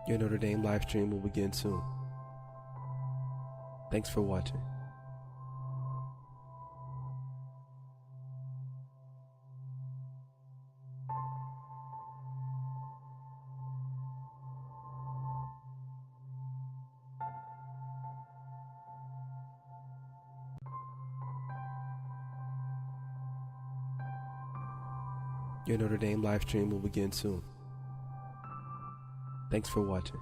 Your Notre Dame live stream will begin soon. Thanks for watching. Your Notre Dame live stream will begin soon. Thanks for watching.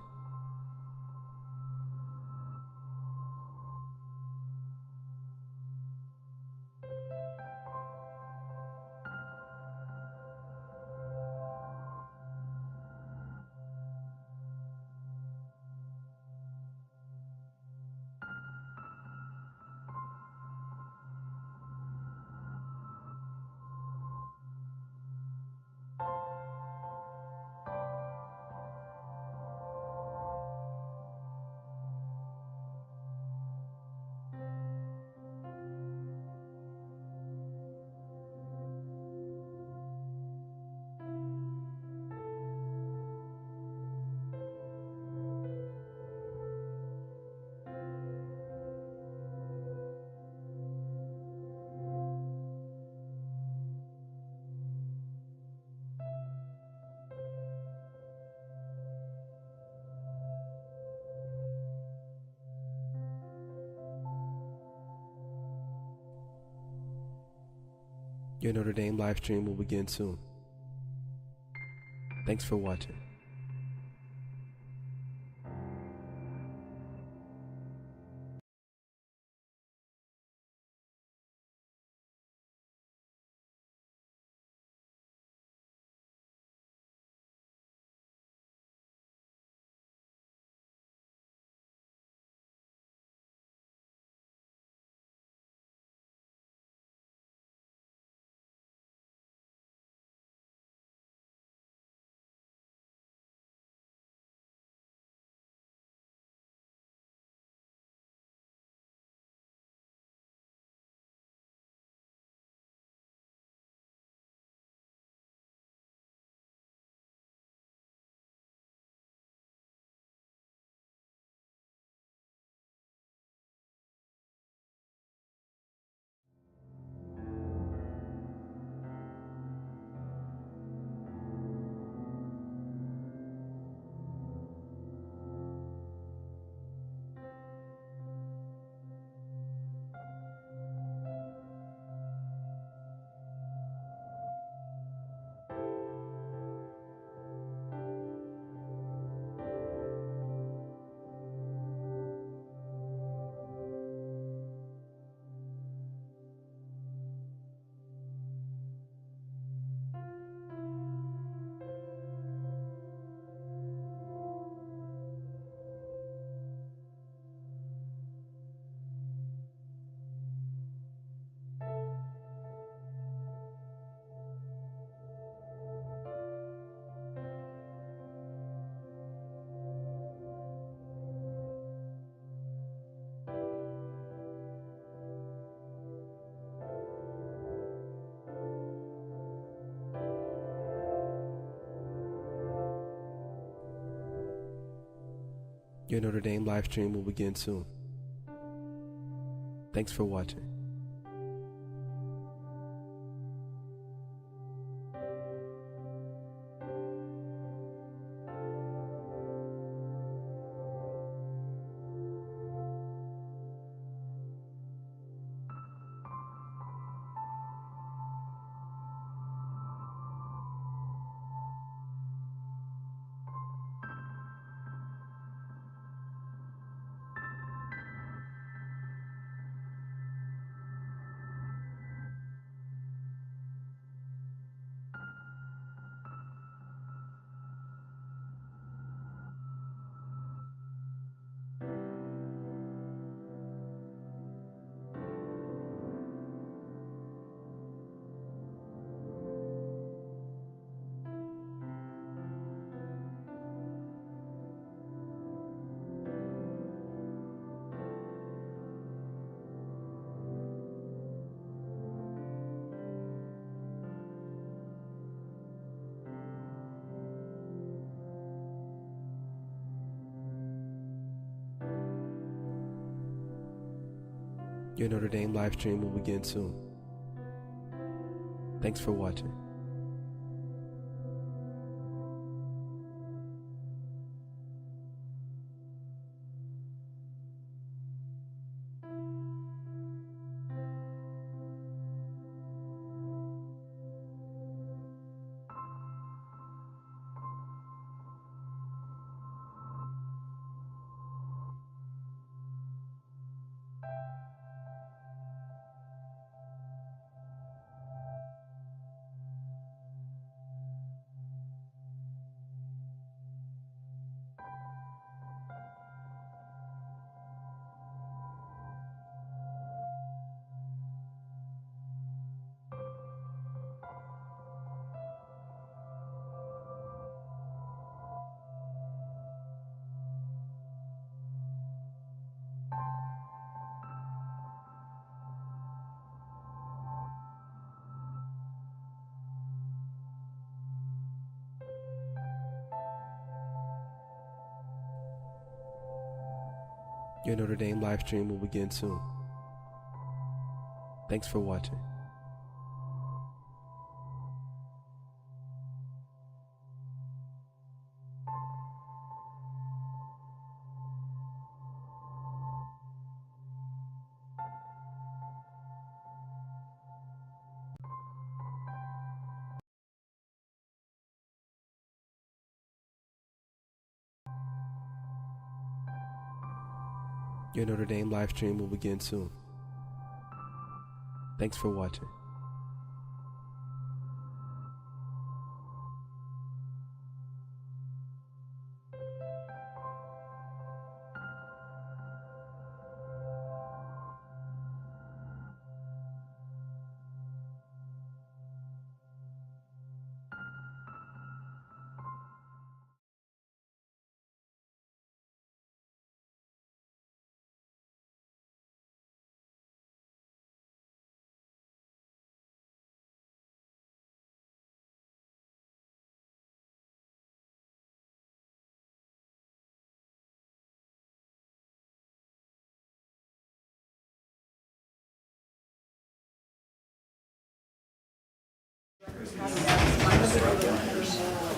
Your Notre Dame live stream will begin soon. Thanks for watching. Your Notre Dame live stream will begin soon. Thanks for watching. Your Notre Dame live stream will begin soon. Thanks for watching. Your Notre Dame live stream will begin soon. Thanks for watching. Your Notre Dame live stream will begin soon. Thanks for watching.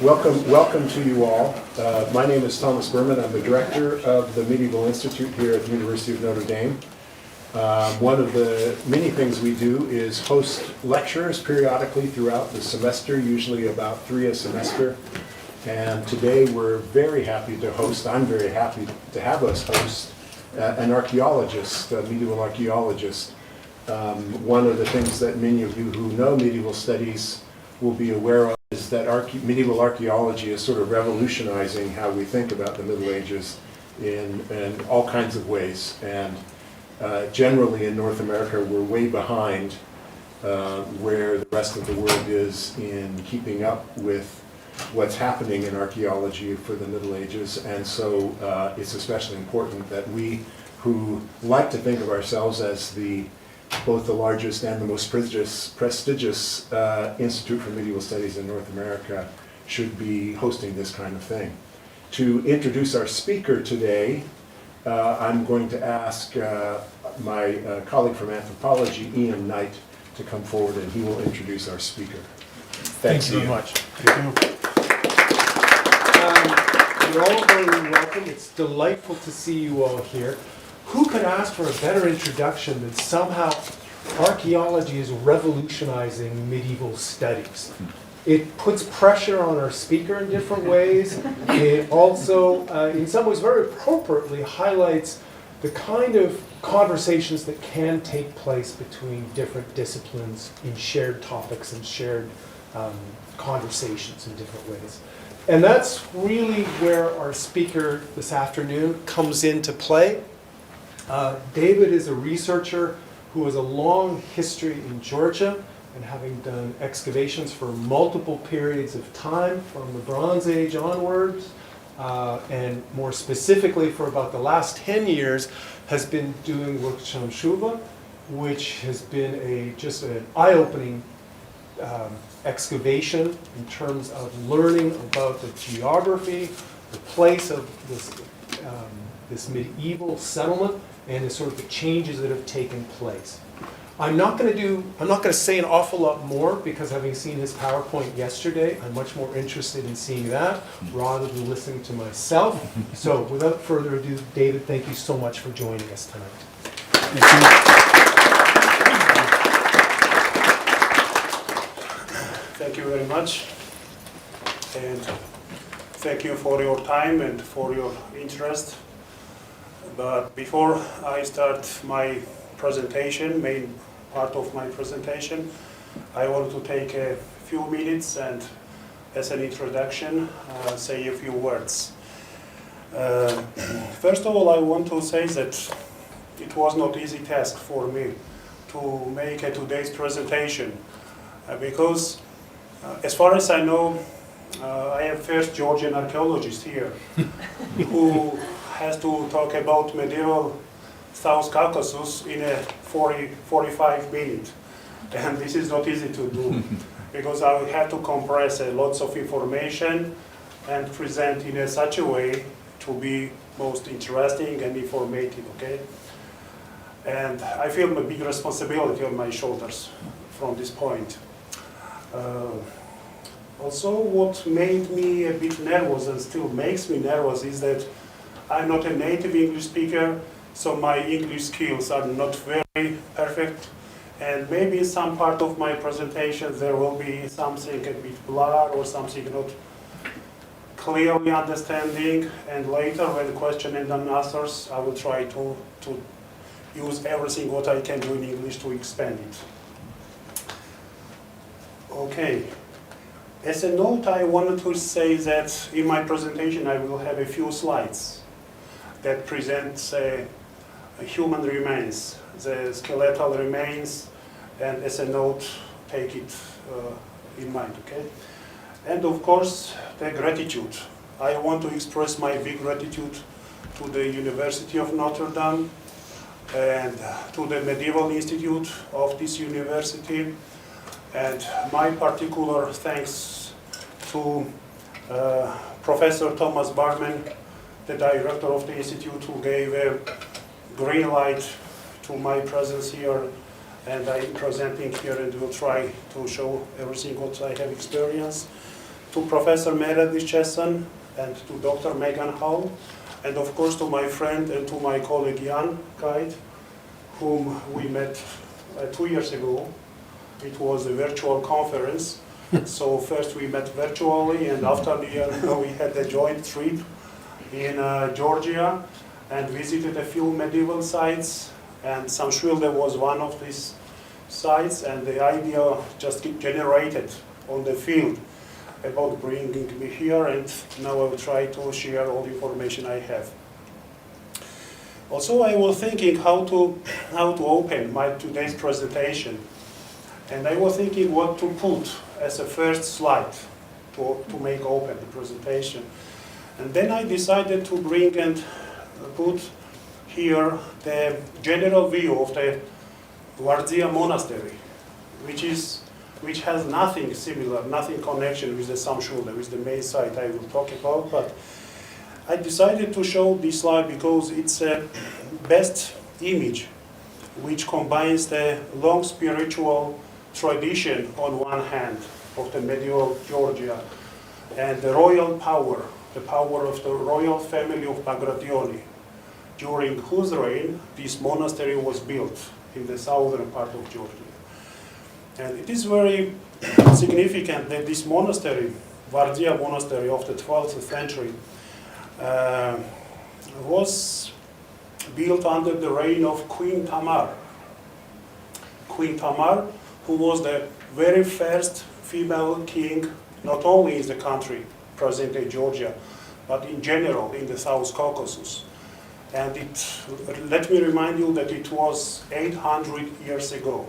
Welcome to you all. My name is Thomas Berman. I'm the director of the Medieval Institute here at the University of Notre Dame. One of the many things we do is host lectures periodically throughout the semester, usually about 3 a semester. And today we're very happy to host, I'm very happy to have us host an archaeologist, a medieval archaeologist. One of the things that many of you who know medieval studies will be aware of is that medieval archaeology is sort of revolutionizing how we think about the Middle Ages in all kinds of ways. And generally in North America, we're way behind where the rest of the world is in keeping up with what's happening in archaeology for the Middle Ages. And so it's especially important that we, who like to think of ourselves as both the largest and the most prestigious Institute for Medieval Studies in North America, should be hosting this kind of thing. To introduce our speaker today, I'm going to ask my colleague from Anthropology, Ian Knight, to come forward, and he will introduce our speaker. Thanks very much. Thank you. You're all very welcome. It's delightful to see you all here. Who could ask for a better introduction than somehow archaeology is revolutionizing medieval studies? It puts pressure on our speaker in different ways. It also, in some ways, very appropriately highlights the kind of conversations that can take place between different disciplines in shared topics and shared conversations in different ways. And that's really where our speaker this afternoon comes into play. David is a researcher who has a long history in Georgia, and having done excavations for multiple periods of time, from the Bronze Age onwards, and more specifically for about the last 10 years, has been doing work at Samshvilde, which has been just an eye-opening excavation in terms of learning about the geography, the place of this this medieval settlement and the sort of the changes that have taken place. I'm not going to say an awful lot more because having seen his PowerPoint yesterday, I'm much more interested in seeing that rather than listening to myself. So without further ado, David, thank you so much for joining us tonight. Thank you very much, and thank you for your time and for your interest. But before I start my presentation, main part of my presentation, I want to take a few minutes and, as an introduction, say a few words. First of all, I want to say that it was not easy task for me to make today's presentation because as far as I know, I am first Georgian archaeologist here who has to talk about medieval South Caucasus in a 45 minutes. And this is not easy to do because I will have to compress lots of information and present in such a way to be most interesting and informative, okay? And I feel a big responsibility on my shoulders from this point. Also, what made me a bit nervous and still makes me nervous is that I'm not a native English speaker, so my English skills are not very perfect. And maybe in some part of my presentation there will be something a bit blurred or something not clearly understanding. And later, when question and answers, I will try to use everything what I can do in English to expand it. Okay. As a note, I wanted to say that in my presentation I will have a few slides that present human remains, the skeletal remains, and as a note, take it in mind, okay? And of course, the gratitude. I want to express my big gratitude to the University of Notre Dame and to the Medieval Institute of this university. And my particular thanks to Professor Thomas Barman, the director of the institute, who gave a green light to my presence here, and I'm presenting here and will try to show everything what I have experienced. To Professor Meredith Chesson and to Dr. Megan Hull, and of course to my friend and to my colleague Jan Kite, whom we met 2 years ago. It was a virtual conference. So first we met virtually, and after the year we had a joint trip in Georgia and visited a few medieval sites, and Samshvilde was one of these sites, and the idea just generated on the field about bringing me here, and now I will try to share all the information I have. Also, I was thinking how to open my today's presentation, and I was thinking what to put as a first slide to make open the presentation. And then I decided to bring and put here the general view of the Vardzia monastery, which has nothing similar, nothing connection with the Samshvilde, with the main site I will talk about. But I decided to show this slide because it's a best image which combines the long spiritual tradition on one hand of the medieval Georgia and the royal power, the power of the royal family of Bagrationi, during whose reign this monastery was built in the southern part of Georgia. And it is very significant that this monastery, Vardzia monastery of the 12th century, was built under the reign of Queen Tamar. Queen Tamar, who was the very first female king, not only in the country, present-day Georgia, but in general in the South Caucasus. And let me remind you that it was 800 years ago,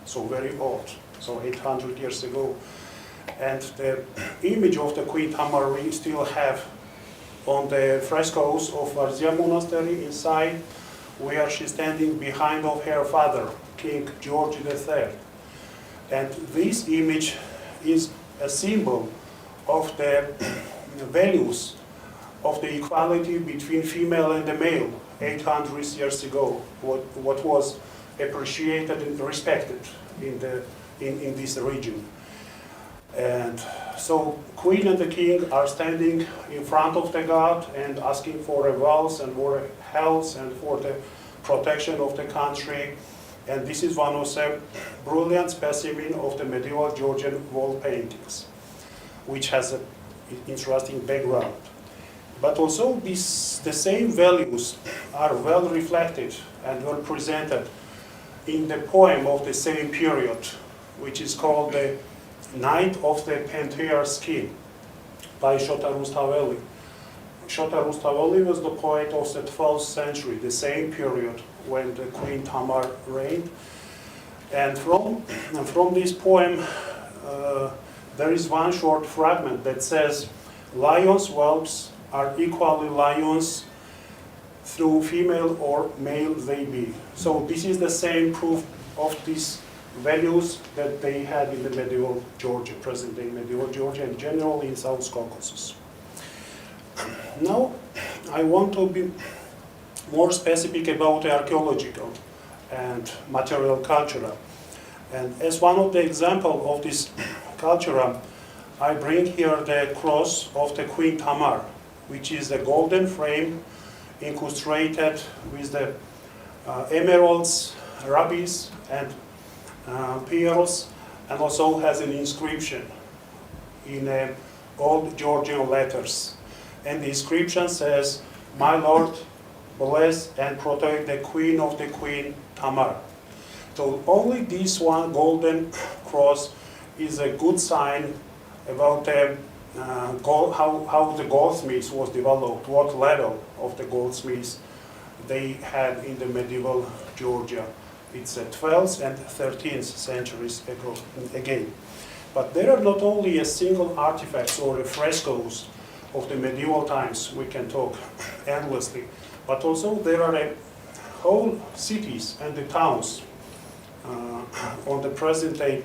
so very old, so 800 years ago. And the image of the Queen Tamar we still have on the frescoes of Vardzia monastery inside, where she's standing behind of her father, King George III. And this image is a symbol of the values of the equality between female and the male 800 years ago, what was appreciated and respected in this region. And so Queen and the King are standing in front of the god and asking for a vows and for health and for the protection of the country. And this is one of the brilliant specimens of the medieval Georgian wall paintings, which has an interesting background. But also the same values are well reflected and well presented in the poem of the same period, which is called the Knight of the Panthear Skin by Shota Rustaveli. Shota Rustaveli was the poet of the 12th century, the same period when the Queen Tamar reigned. And from this poem, there is one short fragment that says, lions' whelps are equally lions through female or male they be. So this is the same proof of these values that they had in the medieval Georgia, present-day medieval Georgia, and generally in South Caucasus. Now, I want to be more specific about the archaeological and material culture. And as one of the examples of this culture, I bring here the cross of the Queen Tamar, which is a golden frame incrustated with the emeralds, rubies, and pearls, and also has an inscription in old Georgian letters. And the inscription says, "My Lord, bless and protect the Queen of the Queen Tamar." So only this one golden cross is a good sign about the how the goldsmiths was developed, what level of the goldsmiths they had in the medieval Georgia. It's 12th and 13th centuries ago, again. But there are not only a single artifacts or frescoes of the medieval times, we can talk endlessly, but also there are whole cities and the towns on the present day,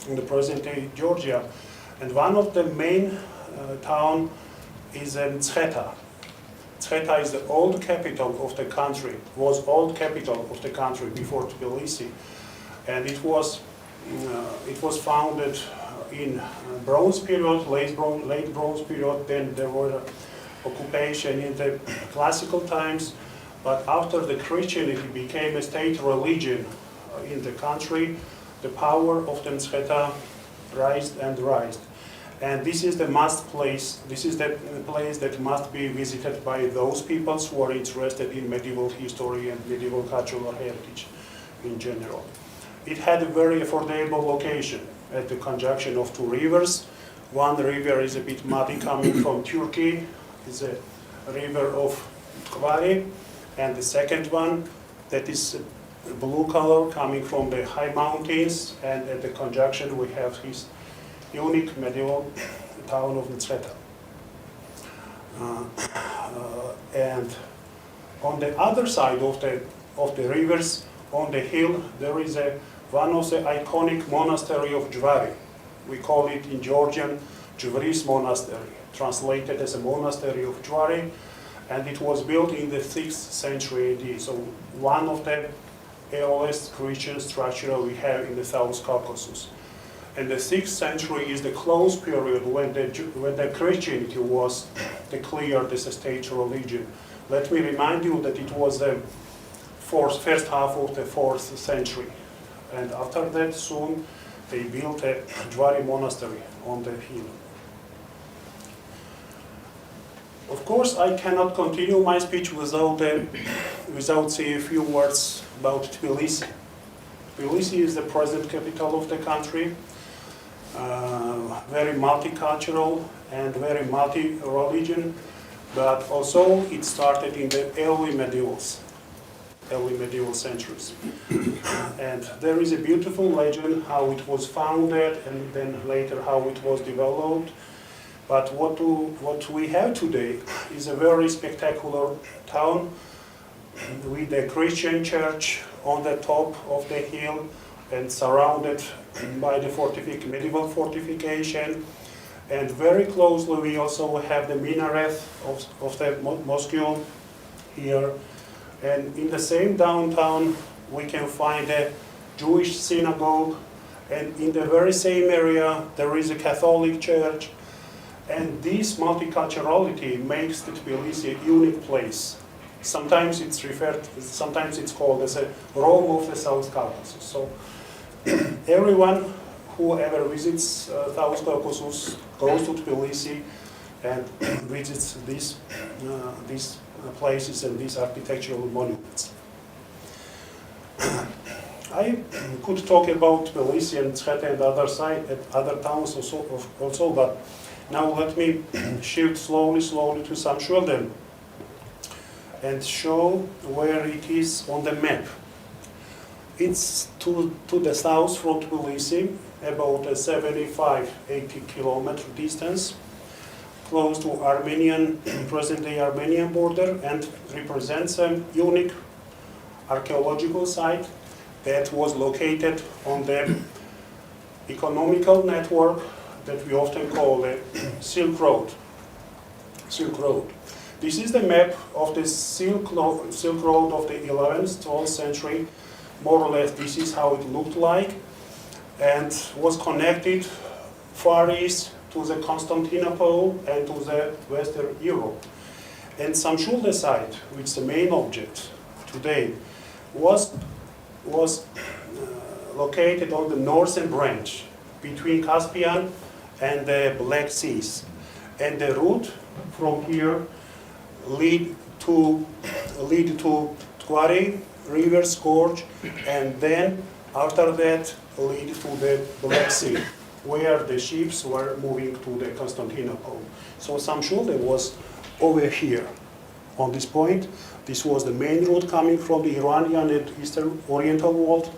in the present day Georgia. And one of the main town is Mtskheta. Mtskheta is the old capital of the country, was old capital of the country before Tbilisi. And it was founded in Bronze period, late Bronze period, then there were occupation in the classical times, but after the Christianity became a state religion in the country, the power of the Mtskheta rised and rised. And this is the must place, this is the place that must be visited by those peoples who are interested in medieval history and medieval cultural heritage in general. It had a very affordable location at the conjunction of two rivers. One river is a bit muddy coming from Turkey, is a river of Khrami, and the second one that is blue color coming from the high mountains, and at the conjunction we have his unique medieval town of Mtskheta. And on the other side of the rivers, on the hill, there is one of the iconic monastery of Jvari. We call it in Georgian Jvari's monastery, translated as a monastery of Jvari, and it was built in the 6th century AD. So one of the earliest Christian structure we have in the South Caucasus. And the 6th century is the close period when the Christianity was declared as a state religion. Let me remind you that it was the first half of the 4th century. And after that, soon, they built a Jvari monastery on the hill. Of course, I cannot continue my speech without saying a few words about Tbilisi. Tbilisi is the present capital of the country. Very multicultural and very multi-religion, but also it started in the early medieval centuries. And there is a beautiful legend how it was founded and then later how it was developed. But what we have today is a very spectacular town with a Christian church on the top of the hill and surrounded by the medieval fortification, And very closely we also have the minaret of the mosque here. And in the same downtown we can find a Jewish synagogue, and in the very same area there is a Catholic church. And this multiculturality makes the Tbilisi a unique place. Sometimes it's called as a Rome of the South Caucasus. So everyone who ever visits South Caucasus goes to Tbilisi and visits these places and these architectural monuments. I could talk about Tbilisi and Mtskheta and other towns also, but now let me shift slowly to Samshvilde and show where it is on the map. It's to the south from Tbilisi, about a 75-80 kilometer distance, close to present-day Armenian border, and represents a unique archaeological site that was located on the economical network that we often call the Silk Road. This is the map of the Silk Road of the 11th, 12th century. More or less, this is how it looked like, and was connected far east to the Constantinople and to the Western Europe. And Samshvilde site, which is the main object today, was located on the northern branch between Caspian and the Black Seas. And the route from here lead to Tquari River's gorge, and then after that lead to the Black Sea, where the ships were moving to the Constantinople. So Samshvilde was over here on this point. This was the main route coming from the Iranian and Eastern Oriental world,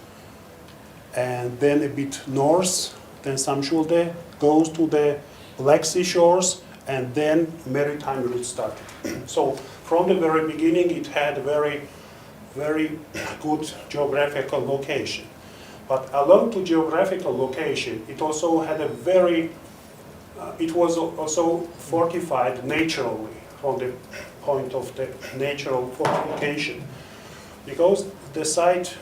and then a bit north, then Samshvilde goes to the Black Sea shores, and then maritime route started. So from the very beginning it had very good geographical location. But along to geographical location, it also had it was also fortified naturally from the point of the natural fortification. Because the city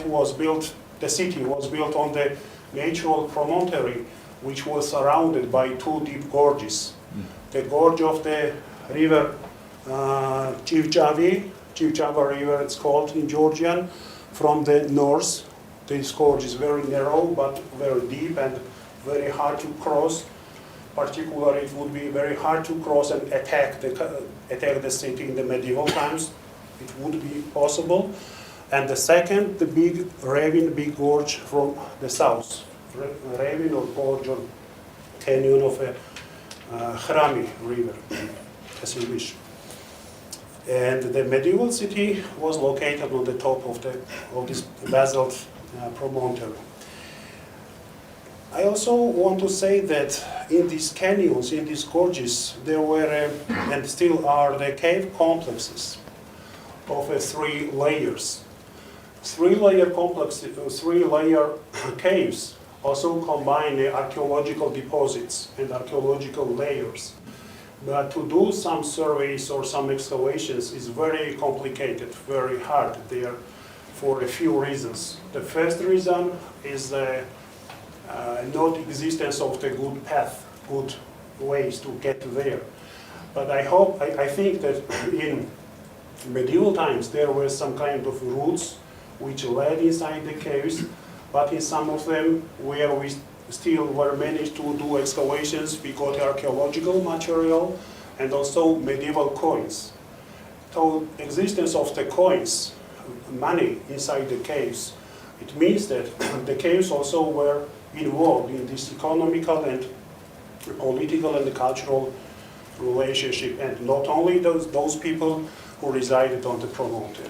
was built on the natural promontory, which was surrounded by two deep gorges. The gorge of the river Chivchava river, it's called in Georgian, from the north. This gorge is very narrow but very deep and very hard to cross. Particularly, it would be very hard to cross and attack the city in the medieval times. It would be possible. And the second, the big gorge from the south, ravine or gorge or canyon of a Khrami river, as you wish. And the medieval city was located on the top of this basalt promontory. I also want to say that in these canyons, in these gorges, there were and still are the cave complexes of 3 layers. 3-layer complexes, 3-layer caves also combine archaeological deposits and archaeological layers. But to do some surveys or some excavations is very complicated, very hard there for a few reasons. The first reason is the not existence of the good path, good ways to get there. But I think that in medieval times there were some kind of routes which led inside the caves, but in some of them where we still were managed to do excavations, we got archaeological material and also medieval coins. So existence of the coins, money inside the caves, it means that the caves also were involved in this economical and political and cultural relationship, and not only those people who resided on the promontory.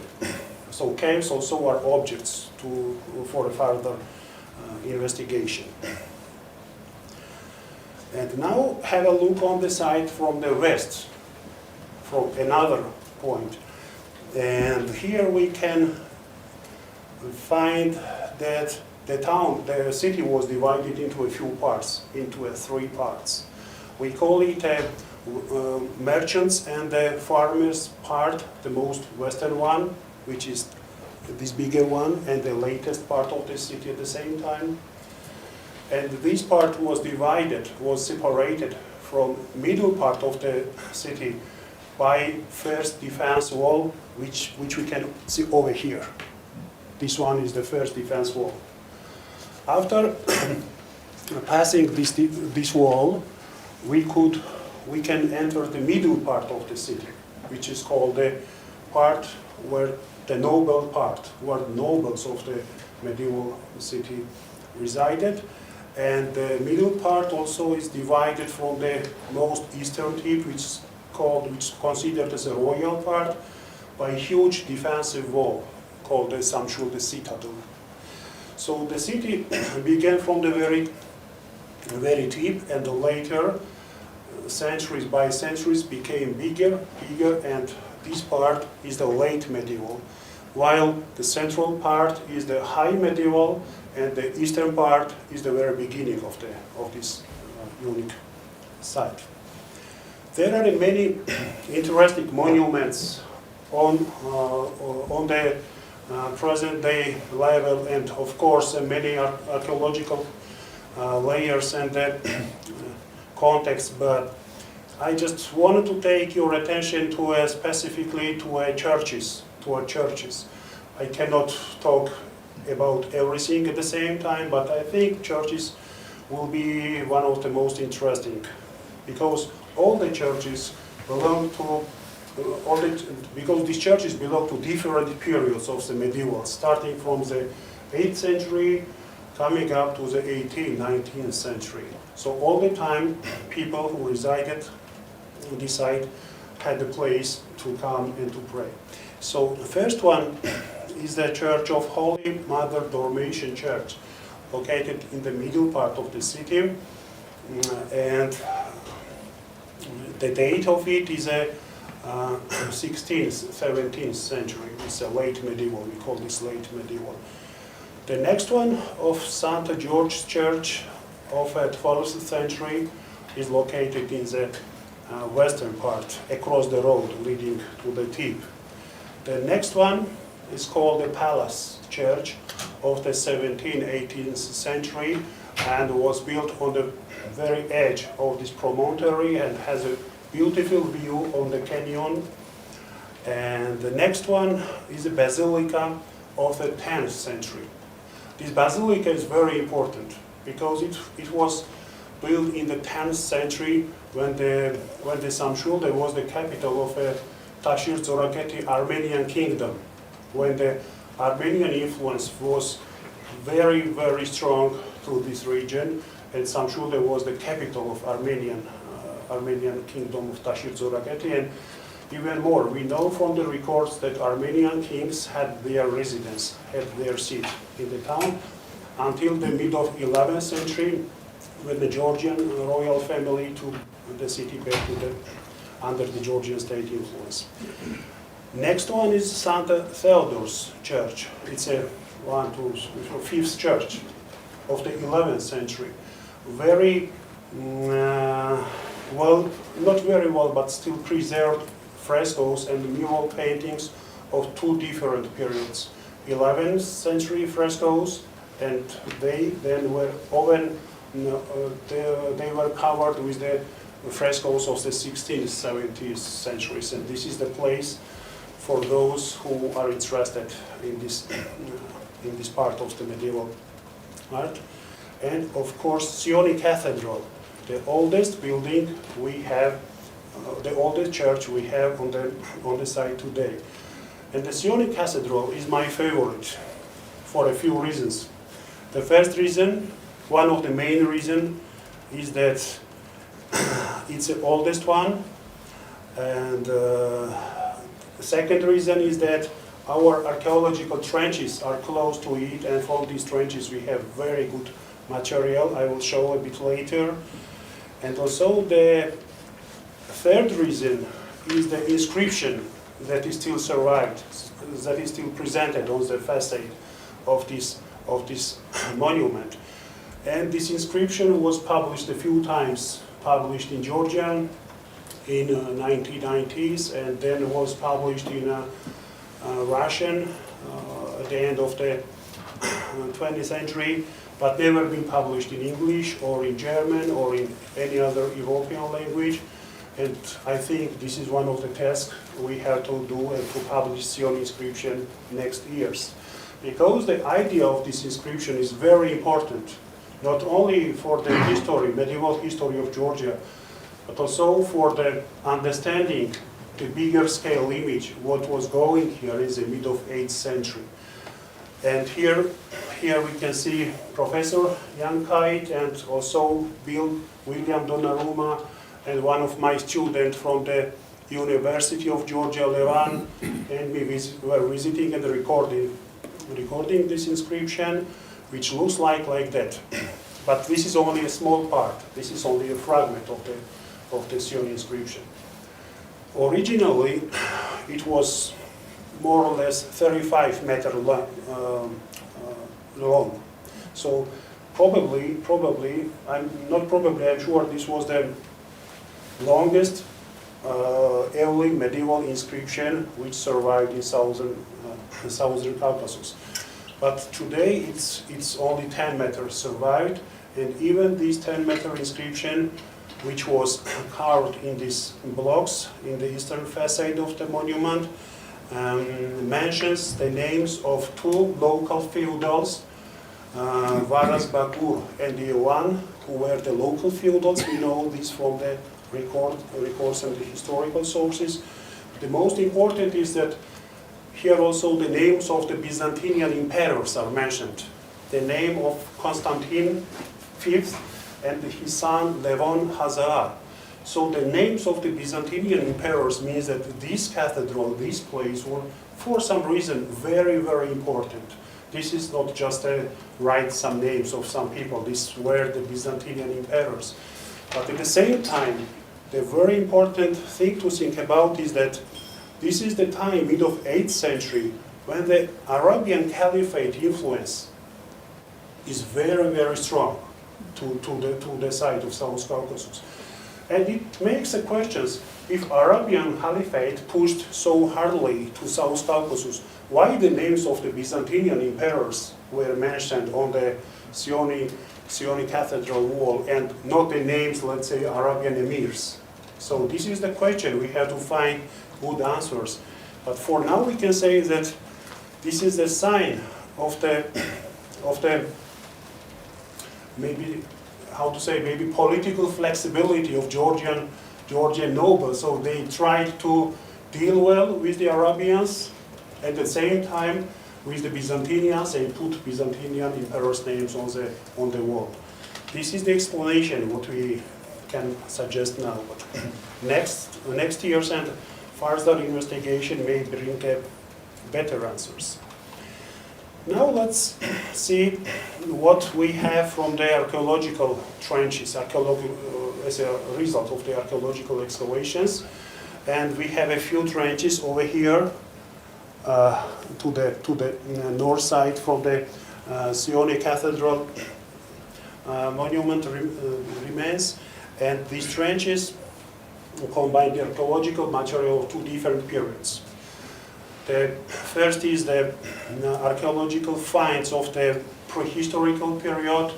So caves also are objects for further investigation. And now have a look on the site from the west, from another point. And here we can find that the city was divided into a few parts, into three parts. We call it merchants and the farmers part, the most western one, which is this bigger one, and the latest part of the city at the same time. And this part was divided, was separated from middle part of the city by first defense wall, which we can see over here. This one is the first defense wall. After passing this wall, we can enter the middle part of the city, which is called the part where the noble part, where the nobles of the medieval city resided. And the middle part also is divided from the most eastern tip, which is considered as a royal part, by a huge defensive wall called the Samshvilde citadel. So the city began from the very tip, and later, centuries by centuries, became bigger, and this part is the late medieval, while the central part is the high medieval, and the eastern part is the very beginning of this unique site. There are many interesting monuments on the present day level, and of course many archaeological layers and context, but I just wanted to take your attention to specifically to churches. I cannot talk about everything at the same time, but I think churches will be one of the most interesting, because all the churches belong to because these churches belong to different periods of the medieval, starting from the 8th century, coming up to the 18th, 19th century. So all the time, people who resided on this site had a place to come and to pray. So the first one is the Church of Holy Mother Dormition Church, located in the middle part of the city, and the date of it is a 16th, 17th century. It's a late medieval. We call this late medieval. The next one of St. George's Church of the 12th century is located in the western part, across the road leading to the tip. The next one is called the Palace Church of the 17th, 18th century, and was built on the very edge of this promontory and has a beautiful view on the canyon. And the next one is the Basilica of the 10th century. This basilica is very important because it was built in the 10th century when the Samshvilde was the capital of a Tashir-Dzoraget Armenian kingdom, when the Armenian influence was very, very strong through this region, and Samshvilde was the capital of Armenian kingdom of Tashir-Dzoraget. And even more, we know from the records that Armenian kings had their residence, had their seat in the town, until the mid of 11th century, when the Georgian royal family took the city back under the Georgian state influence. Next one is St. Theodore's Church. It's a 5th church of the 11th century. Very well, not very well, but still preserved frescoes and mural paintings of two different periods. 11th century frescoes, and they were covered with the frescoes of the 16th, 17th centuries, and this is the place for those who are interested in this part of the medieval art. And of course, Sioni Cathedral, the oldest building we have, the oldest church we have on the site today. And the Sioni Cathedral is my favorite for a few reasons. The first reason, one of the main reasons, is that it's the oldest one, and the second reason is that our archaeological trenches are close to it, and from these trenches we have very good material. I will show a bit later. And also the third reason is the inscription that is still survived, that is still presented on the facade of this of this monument. And this inscription was published a few times, published in Georgian in 1990s, and then was published in Russian at the end of the 20th century, but never been published in English or in German or in any other European language. And I think this is one of the tasks we have to do and to publish Sioni inscription next years. Because the idea of this inscription is very important, not only for the history, medieval history of Georgia, but also for the understanding the bigger scale image, what was going here in the mid of 8th century. And here we can see Professor Jan Kite and also William Donnarumma and one of my students from the University of Georgia, Levan, and we were visiting and recording this inscription, which looks like that. But this is only a small part. This is only a fragment of the Sioni inscription. Originally, it was more or less 35 meters long. So I'm sure this was the longest early medieval inscription which survived in southern Caucasus. But today it's only 10 meters survived, and even this 10-meter inscription, which was carved in these blocks in the eastern facade of the monument, mentions the names of two local feudals, Varas Bakur and Ioan, who were the local feudals. We know this from the records and the historical sources. The most important is that here also the names of the Byzantine emperors are mentioned. The name of Constantine V and his son Levon Hazar. So the names of the Byzantine emperors means that this cathedral, this place, were for some reason very, very important. This is not just write some names of some people. These were the Byzantine emperors. But at the same time, the very important thing to think about is that this is the time, mid of 8th century, when the Arabian Caliphate influence is very, very strong to the side of South Caucasus. And it makes the questions, if Arabian Caliphate pushed so hardly to South Caucasus, why the names of the Byzantine emperors were mentioned on the Sioni Cathedral wall and not the names, let's say, Arabian emirs? So this is the question. We have to find good answers. But for now we can say that this is the sign of the maybe, how to say, maybe political flexibility of Georgian nobles. So they tried to deal well with the Arabians, at the same time with the Byzantinians, and put Byzantine emperors' names on the wall. This is the explanation what we can suggest now. But next years and further investigation may bring better answers. Now let's see what we have from the archaeological trenches, as a result of the archaeological excavations. And we have a few trenches over here to the north side from the Sioni Cathedral monument remains. And these trenches combine the archaeological material of two different periods. The first is the archaeological finds of the prehistorical period.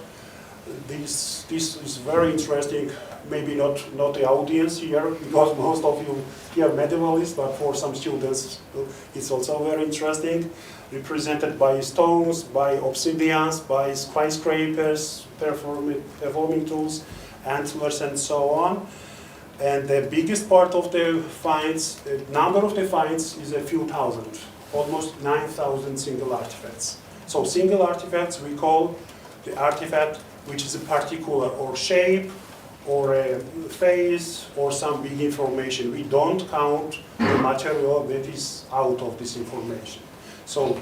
This is very interesting, maybe not the audience here, because most of you here are medievalists, but for some students it's also very interesting. Represented by stones, by obsidians, by skyscrapers, performing tools, antlers, and so on. And the biggest part of the finds, the number of the finds is a few thousand, almost 9,000 single artifacts. So single artifacts we call the artifact which is a particular or shape or a face or some big information. We don't count the material that is out of this information. So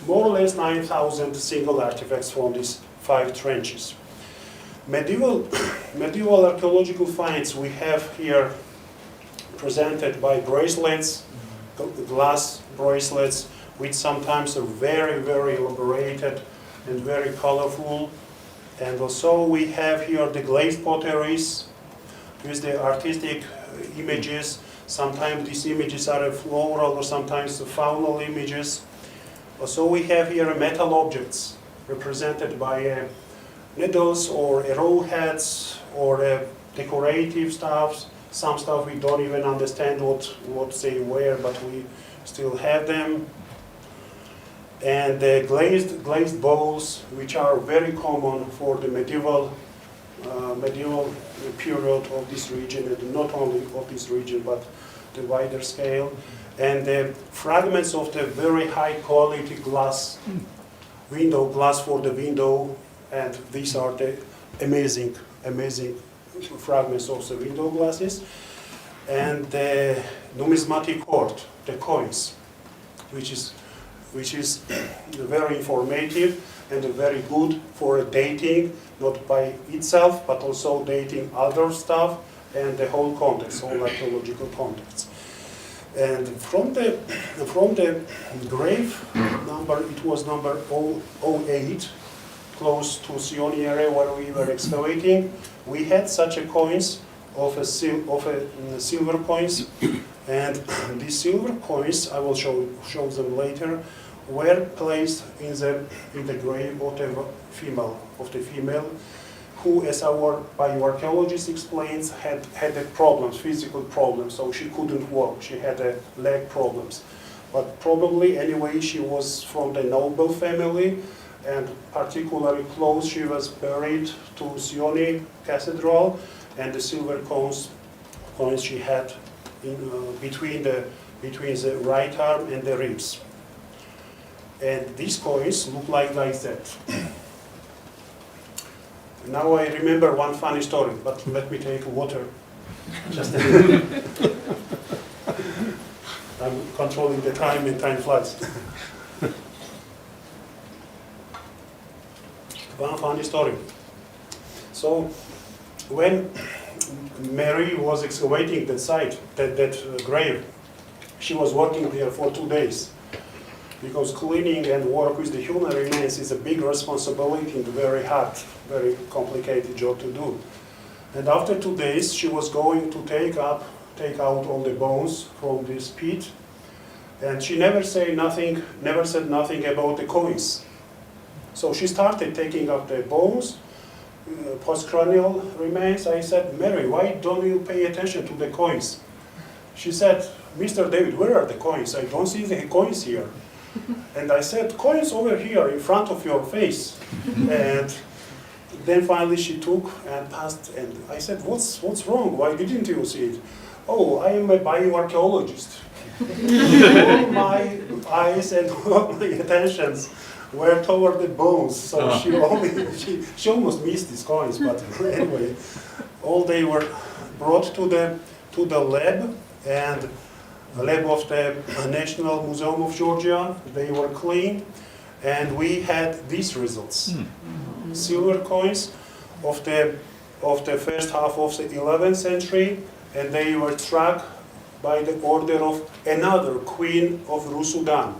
more or less 9,000 single artifacts from these 5 trenches. Medieval archaeological finds we have here presented by bracelets, glass bracelets, which sometimes are very, very elaborated and very colorful. And also we have here the glazed potteries with the artistic images. Sometimes these images are floral or sometimes faunal images. Also we have here metal objects represented by needles or arrowheads or decorative stuffs. Some stuff we don't even understand what they were, but we still have them. And the glazed bowls, which are very common for the medieval period of this region, and not only of this region, but the wider scale. And the fragments of the very high quality glass, window glass for the window, and these are the amazing fragments of the window glasses. And the numismatic hoard, the coins, which is very informative and very good for dating, not by itself, but also dating other stuff and the whole context, whole archaeological context. And from the grave number, it was number 008, close to Sioni area where we were excavating, we had such a coins of silver coins, and these silver coins, I will show them later, were placed in the grave of the female, who, as our bioarchaeologist explains, had problems, physical problems, so she couldn't walk. She had leg problems, but probably anyway she was from the noble family, and particularly close she was buried to Sioni Cathedral, and the silver coins she had between the right arm and the ribs. And these coins look like that. Now I remember one funny story, but let me take water. Just a minute. I'm controlling the time and time flies. One funny story. So when Mary was excavating that site, that grave, she was working there for 2 days. Because cleaning and work with the human remains is a big responsibility and very hard, very complicated job to do. And after 2 days, she was going to take out all the bones from this pit, and she never said nothing about the coins. So she started taking up the bones, postcranial remains. I said, Mary, why don't you pay attention to the coins? She said, Mr. David, where are the coins? I don't see the coins here. And I said, coins over here in front of your face. And then finally she took and passed, and I said, what's wrong? Why didn't you see it? Oh, I am a bioarchaeologist. All my eyes and all my attentions were toward the bones, so she almost missed these coins, but anyway, all they were brought to the lab, and the lab of the National Museum of Georgia. They were cleaned, and we had these results. Silver coins of the first half of the 11th century, and they were struck by the order of another Queen of Rusudan.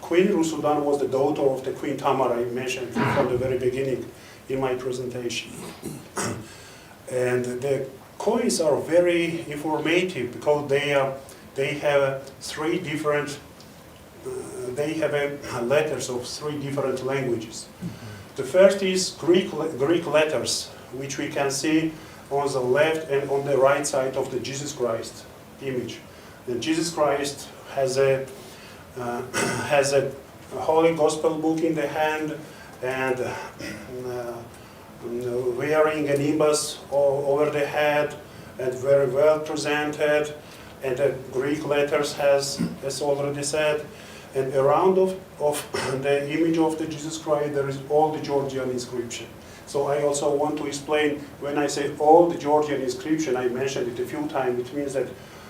Queen Rusudan was the daughter of the Queen Tamar I mentioned from the very beginning in my presentation. And the coins are very informative because they have three different letters of 3 different languages. The first is Greek letters, which we can see on the left and on the right side of the Jesus Christ image. And Jesus Christ has a holy gospel book in the hand, and wearing a nimbus over the head, and very well presented, and the Greek letters as already said, and around of the image of the Jesus Christ there is all the Georgian inscription. So I also want to explain, when I say all the Georgian inscription, I mentioned it a few times, it means that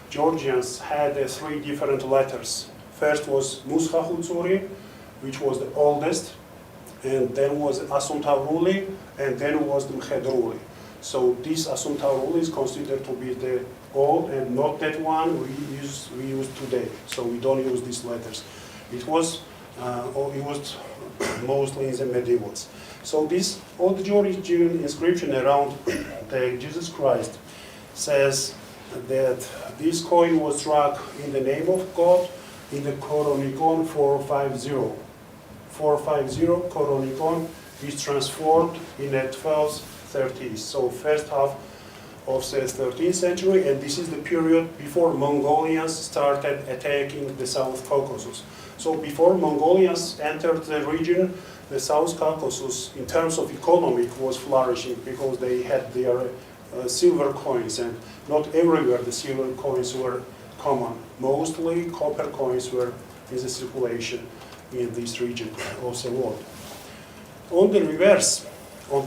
Georgians had 3 different letters. First was Mushahutsuri, which was the oldest, and then was Asuntauruli, and then was the Mkhedruli. So this Asuntauruli is considered to be the old, and not that one we use today. So we don't use these letters. It was or used mostly in the medievals. So this old Georgian inscription around the Jesus Christ says that this coin was struck in the name of God in the Coronicon 450. 450 Coronicon is transformed in the 1230s, so first half of the 13th century, and this is the period before Mongolians started attacking the South Caucasus. So before Mongolians entered the region, the South Caucasus, in terms of economy, was flourishing because they had their silver coins, and not everywhere the silver coins were common. Mostly copper coins were in the circulation in this region of the world. On the reverse, on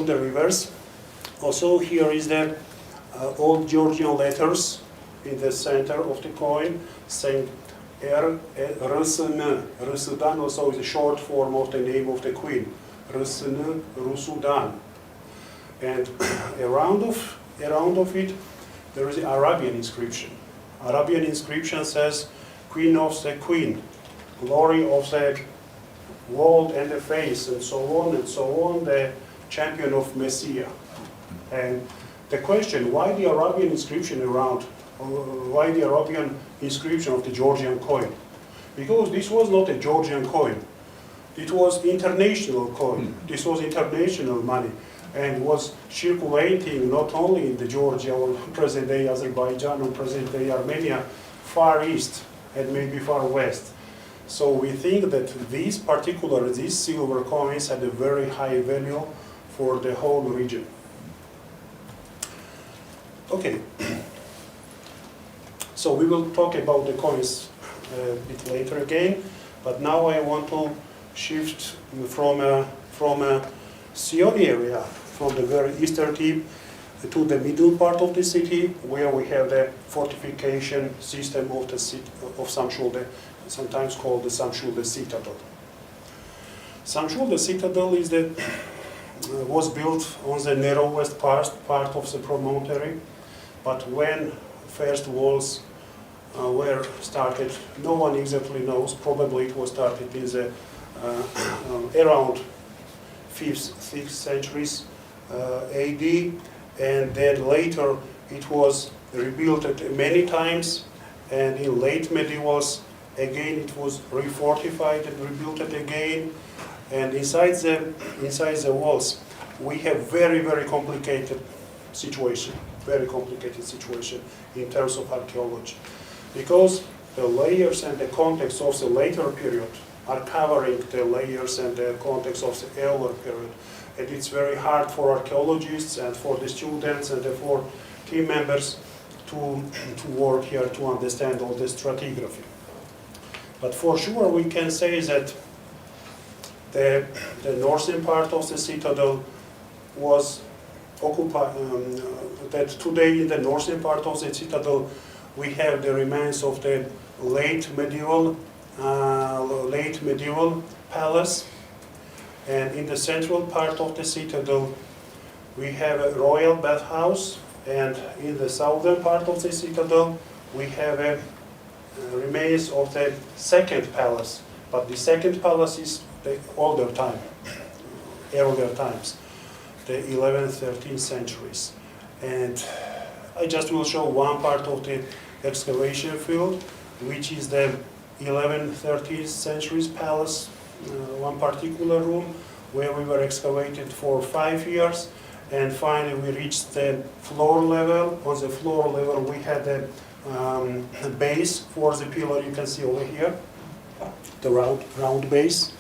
the reverse, also here is the old Georgian letters in the center of the coin, saying Rusn. Rusudan also is a short form of the name of the queen. Rusn, Rusudan. And around of it, there is an Arabian inscription. Arabian inscription says, Queen of the Queen, glory of the world and the face, and so on, the champion of Messiah. And the question, why the Arabian inscription around, why the Arabian inscription of the Georgian coin? Because this was not a Georgian coin. It was international coin. This was international money, and was circulating not only in the Georgia or present-day Azerbaijan or present-day Armenia, far east and maybe far west. So we think that these silver coins had a very high value for the whole region. Okay, so we will talk about the coins a bit later again, but now I want to shift from a Sioni area, from the very eastern tip to the middle part of the city, where we have the fortification system of the city of Samshvilde, sometimes called the Samshvilde citadel. Samshvilde citadel was built on the narrowest part of the promontory, but when first walls were started, no one exactly knows. Probably it was started in the around 6th centuries AD, and then later it was rebuilt many times, and in late medievals again it was refortified and rebuilt again, and inside the walls we have very complicated situation in terms of archaeology, because the layers and the context of the later period are covering the layers and the context of the earlier period. And it's very hard for archaeologists and for the students and for team members to work here to understand all the stratigraphy. But for sure we can say that the northern part of the citadel was occupied, that today in the northern part of the citadel we have the remains of the late medieval palace, and in the central part of the citadel we have a royal bathhouse, and in the southern part of the citadel we have a remains of the second palace, but the second palace is the earlier times, the 11th, 13th centuries. And I just will show one part of the excavation field, which is the 11th, 13th centuries palace, one particular room where we were excavated for 5 years, and finally we reached the floor level. On the floor level we had a base for the pillar, you can see over here, the round base,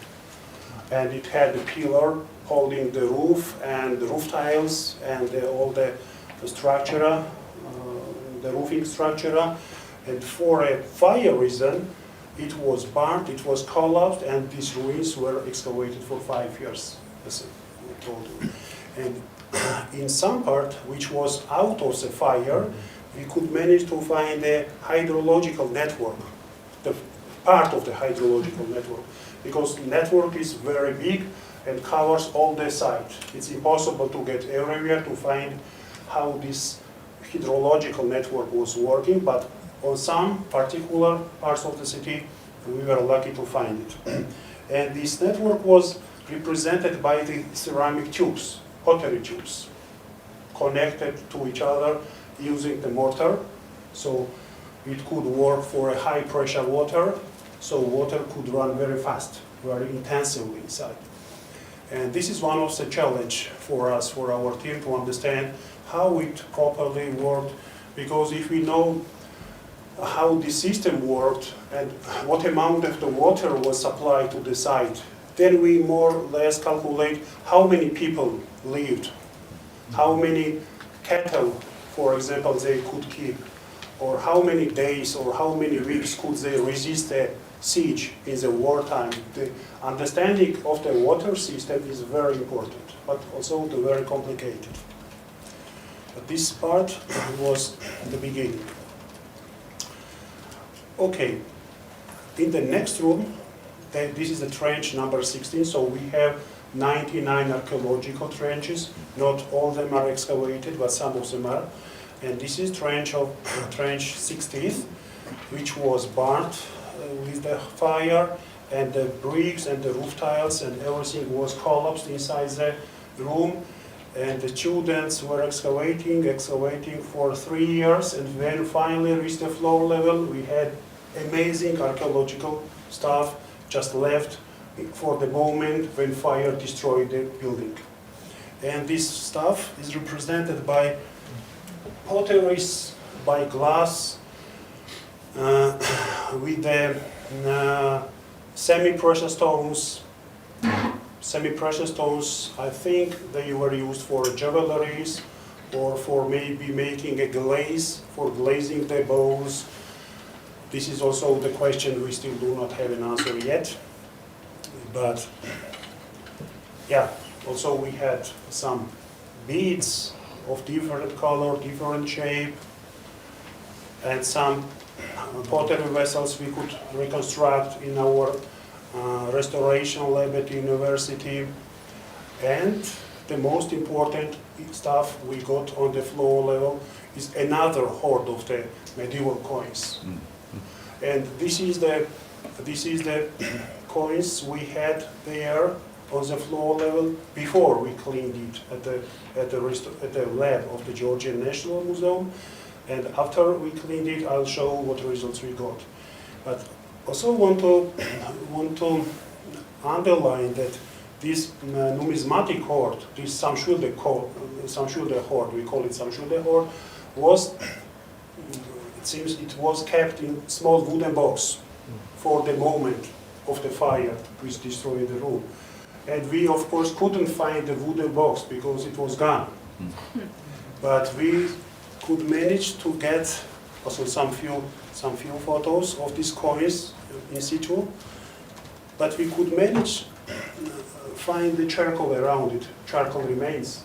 and it had a pillar holding the roof and the roof tiles and all the structure, the roofing structure, and for a fire reason it was burnt, it was collapsed, and these ruins were excavated for 5 years, as I told you. And in some part, which was out of the fire, we could manage to find a hydrological network, the part of the hydrological network, because the network is very big and covers all the site. It's impossible to get everywhere to find how this hydrological network was working, but on some particular parts of the city We were lucky to find it. And this network was represented by the ceramic tubes, pottery tubes, connected to each other using the mortar. So it could work for a high pressure water, so water could run very fast, very intensively inside. And this is one of the challenge for us, for our team, to understand how it properly worked, because if we know how the system worked and what amount of the water was supplied to the site, then we more or less calculate how many people lived, how many cattle, for example, they could keep, or how many days or how many weeks could they resist a siege in the wartime. The understanding of the water system is very important, but also very complicated. But this part was the beginning. Okay, in the next room, this is the trench number 16, so we have 99 archaeological trenches. Not all of them are excavated, but some of them are. And this is trench 16th, which was burnt with the fire, and the bricks and the roof tiles and everything was collapsed inside the room. And the students were excavating for 3 years, and when finally reached the floor level, we had amazing archaeological stuff just left for the moment when fire destroyed the building. And this stuff is represented by potteries, by glass, with the semi-precious stones. Semi-precious stones, I think they were used for jewelries or for maybe making a glaze, for glazing the bowls. This is also the question we still do not have an answer yet. But yeah, also we had some beads of different color, different shape, and some pottery vessels we could reconstruct in our restoration lab at the university. And the most important stuff we got on the floor level is another hoard of the medieval coins. And this is the coins we had there on the floor level before we cleaned it at the lab of the Georgian National Museum. And after we cleaned it, I'll show what results we got. But also want to underline that this numismatic hoard, this Samshvilde hoard, we call it Samshvilde hoard, was, it seems it was kept in small wooden box for the moment of the fire which destroyed the room. And we of course couldn't find the wooden box because it was gone. But we could manage to get also some few photos of these coins in situ, but we could manage find the charcoal around it, charcoal remains.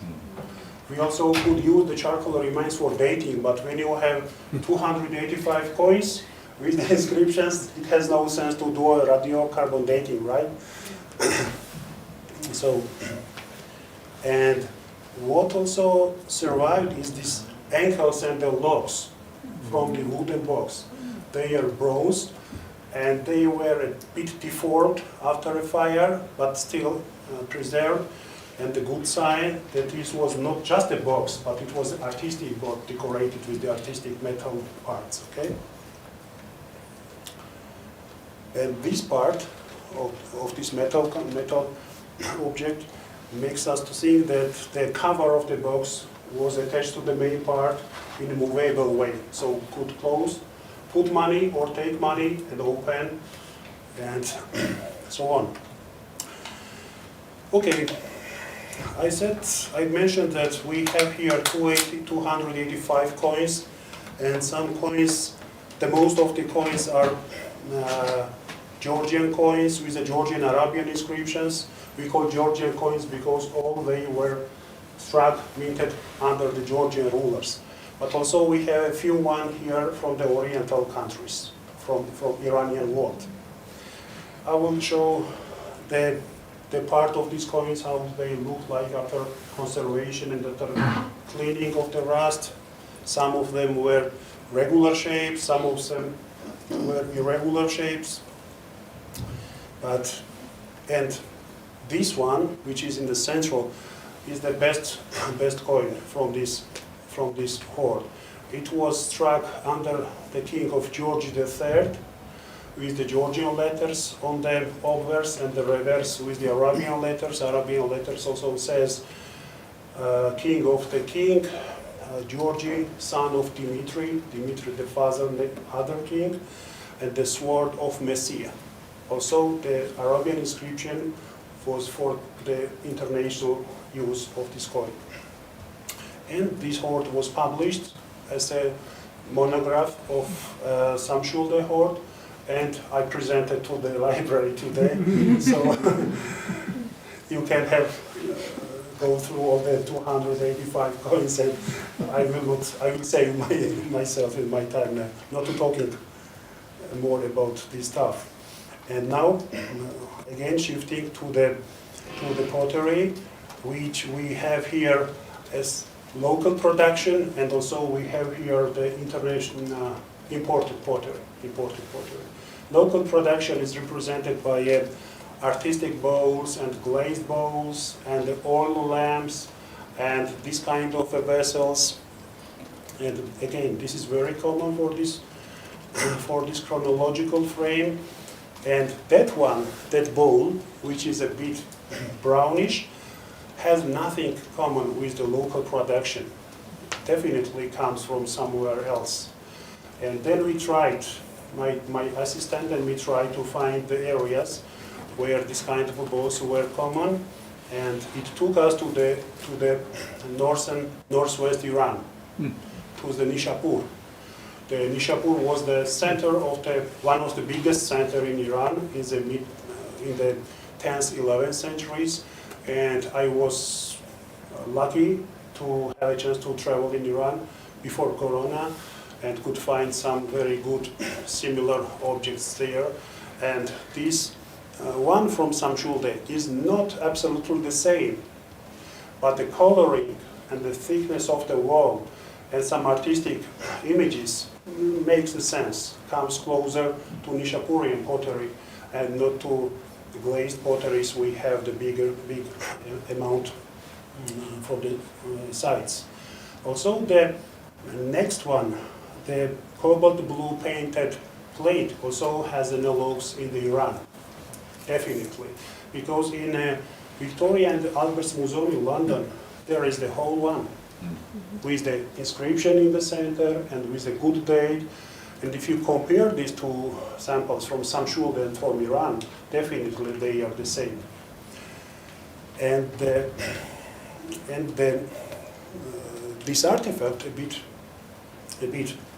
We also could use the charcoal remains for dating, but when you have 285 coins with the inscriptions, it has no sense to do a radiocarbon dating, right? So, and what also survived is these ankles and the locks from the wooden box. They are bronze, and they were a bit deformed after a fire, but still preserved. And the good sign that this was not just a box, but it was artistic box decorated with the artistic metal parts, okay? And this part of this metal object makes us to think that the cover of the box was attached to the main part in a movable way. So could close, put money or take money and open, and so on. Okay, I mentioned that we have here 285 coins, and some coins, the most of the coins are Georgian coins with the Georgian Arabian inscriptions. We call Georgian coins because all they were struck, minted under the Georgian rulers. But also we have a few one here from the Oriental countries, from Iranian world. I will show the part of these coins, how they look like after conservation and after cleaning of the rust. Some of them were regular shapes, some of them were irregular shapes. And this one, which is in the central, is the best coin from this hoard. It was struck under the king of George III, with the Georgian letters on the obverse and the reverse with the Arabian letters. Arabian letters also says king of the king, Georgi, son of Dimitri the father, the other king, and the sword of Messiah. Also, the Arabian inscription was for the international use of this coin. And this hoard was published as a monograph of Samshvilde hoard, and I presented to the library today. So you can have go through all the 285 coins, and I will save myself in my time now, not to talking more about this stuff. And now, again, shifting to the pottery, which we have here as local production, and also we have here the international imported pottery. Local production is represented by artistic bowls and glazed bowls and oil lamps and this kind of vessels. And again, this is very common for this chronological frame. And that bowl, which is a bit brownish, has nothing common with the local production. Definitely comes from somewhere else. And then we tried, my assistant and me tried to find the areas where this kind of bowls were common, and it took us to the northwest Iran, to the Nishapur. The Nishapur was the center of one of the biggest center in Iran in the 10th, 11th centuries, and I was lucky to have a chance to travel in Iran before Corona, and could find some very good similar objects there. And this one from Samshvilde is not absolutely the same, but the coloring and the thickness of the wall and some artistic images makes a sense, comes closer to Nishapurian pottery and not to the glazed potteries. We have the big amount from the sides. Also, the next one, the cobalt blue painted plate, also has analogues in the Iran, definitely. Because in Victoria and Albert's Museum in London, there is the whole one, with the inscription in the center and with a good date. And if you compare these two samples from Samshvilde and from Iran, definitely they are the same. And this artifact, a bit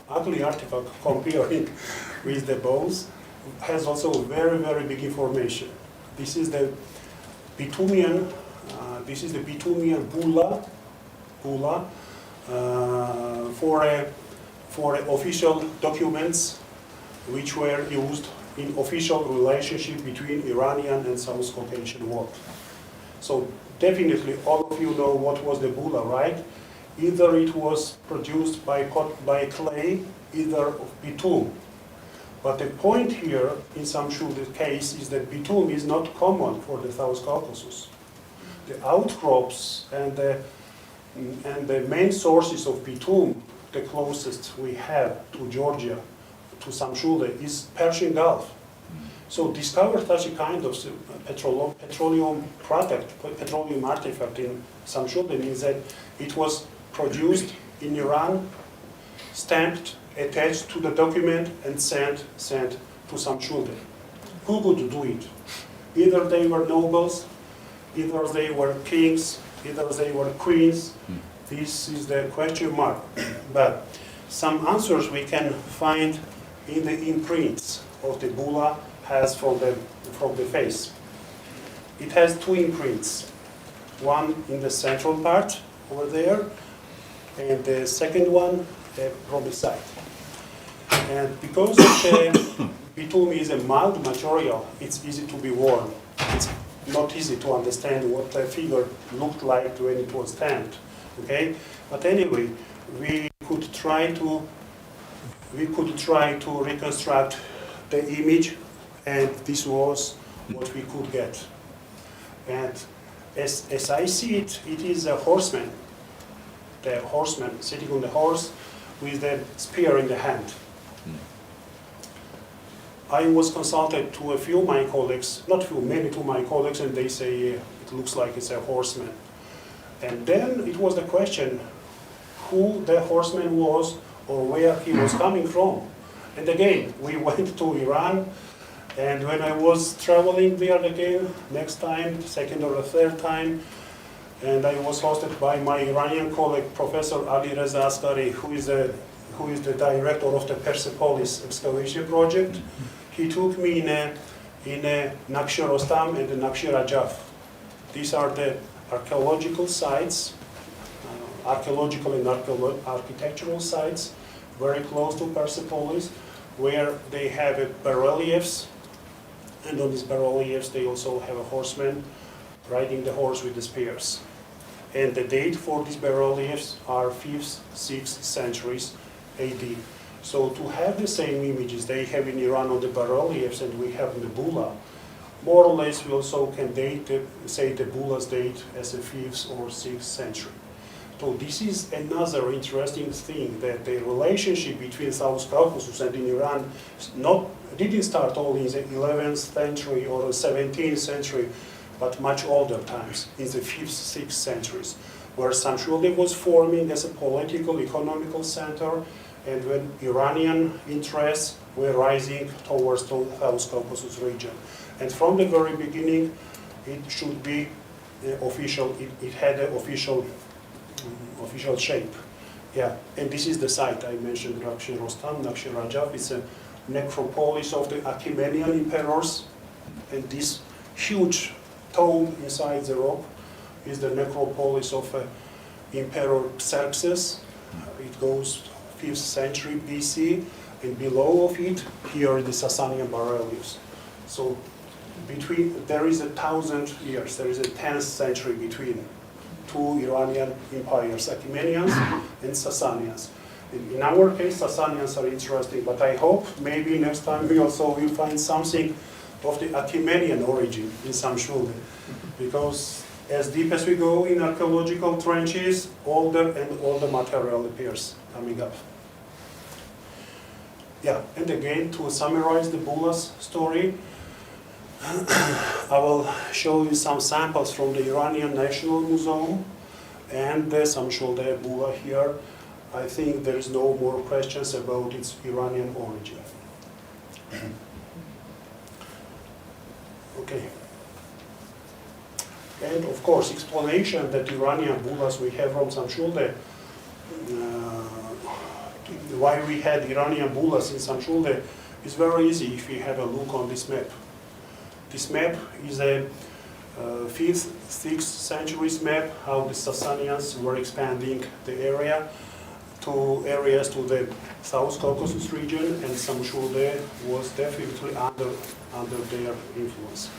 ugly artifact comparing with the bowls, has also very, very big information. This is the bitumen bulla for official documents which were used in official relationship between Iranian and South Caucasian world. So definitely all of you know what was the bulla, right? Either it was produced by clay, either of bitumen. But the point here in Samshvilde's case is that bitumen is not common for the South Caucasus. The outcrops and the main sources of bitumen, the closest we have to Georgia, to Samshvilde, is Persian Gulf. So discover such a kind of petroleum artifact in Samshvilde means that it was produced in Iran, stamped, attached to the document, and sent to Samshvilde. Who could do it? Either they were nobles, either they were kings, either they were queens. This is the question mark. But some answers we can find in the imprints of the bulla has from the face. It has two imprints, one in the central part over there, and the second one from the side. And because the bitumen is a mild material, it's easy to be worn. It's not easy to understand what the figure looked like when it was stamped. Okay, but anyway, we could try to reconstruct the image, and this was what we could get. And as I see it, it is a horseman, the horseman sitting on the horse with the spear in the hand. I was consulted to a few of my colleagues, not few, many to my colleagues, and they say, yeah, it looks like it's a horseman. And then it was the question who the horseman was or where he was coming from. And again, we went to Iran, and when I was traveling there again, next time, second or the third time, and I was hosted by my Iranian colleague, Professor Ali Reza Asghari, who is the director of the Persepolis excavation project. He took me in a Naksh Rostam and the Naksh Rajaf. These are the archaeological sites, archaeological and architectural sites, very close to Persepolis, where they have bas-reliefs, and on these bas-reliefs they also have a horseman riding the horse with the spears. And the date for these bas-reliefs are 5th, 6th centuries AD. So to have the same images they have in Iran on the bas-reliefs and we have in the Bulla, more or less we also can say the Bulla's date as the 5th or 6th century. So this is another interesting thing, that the relationship between South Caucasus and in Iran didn't start only in the 11th century or the 17th century, but much older times, in the 5th, 6th centuries, where Samshvilde was forming as a political, economical center, and when Iranian interests were rising towards the South Caucasus region. And from the very beginning, it should be official, it had an official shape. Yeah, and this is the site I mentioned, Naksh Rostam, Naksh Rajaf. It's a necropolis of the Achaemenian emperors, and this huge tomb inside the rock is the necropolis of Emperor Xerxes. It goes 5th century BC, and below of it, here are the Sasanian bas-reliefs. So there is 1,000 years, there is a 10th century between two Iranian empires, Achaemenians and Sasanians. In our case, Sasanians are interesting, but I hope maybe next time we also will find something of the Achaemenian origin in Samshvilde, because as deep as we go in archaeological trenches, older and older material appears coming up. Yeah, and again, to summarize the Bulla's story, I will show you some samples from the Iranian National Museum and the Samshvilde Bulla here. I think there is no more questions about its Iranian origin. Okay. And of course, explanation that Iranian Bullas we have from Samshvilde, why we had Iranian Bullas in Samshvilde is very easy if you have a look on this map. This map is a 5th, 6th centuries map, how the Sasanians were expanding the area to areas to the South Caucasus region, and Samshvilde was definitely under their influence.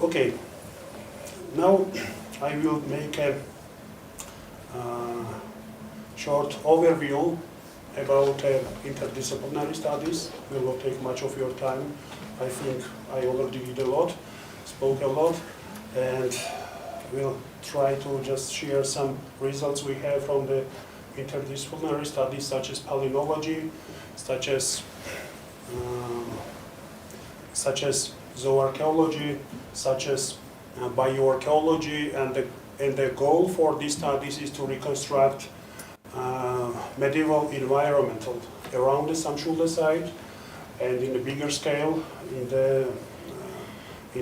Okay, now I will make a short overview about interdisciplinary studies. Will not take much of your time. I think I already did a lot, spoke a lot, and we'll try to just share some results we have from the interdisciplinary studies, such as palynology, such as zooarchaeology, such as bioarchaeology, and the goal for these studies is to reconstruct medieval environmental around the Samshvilde site, and in a bigger scale in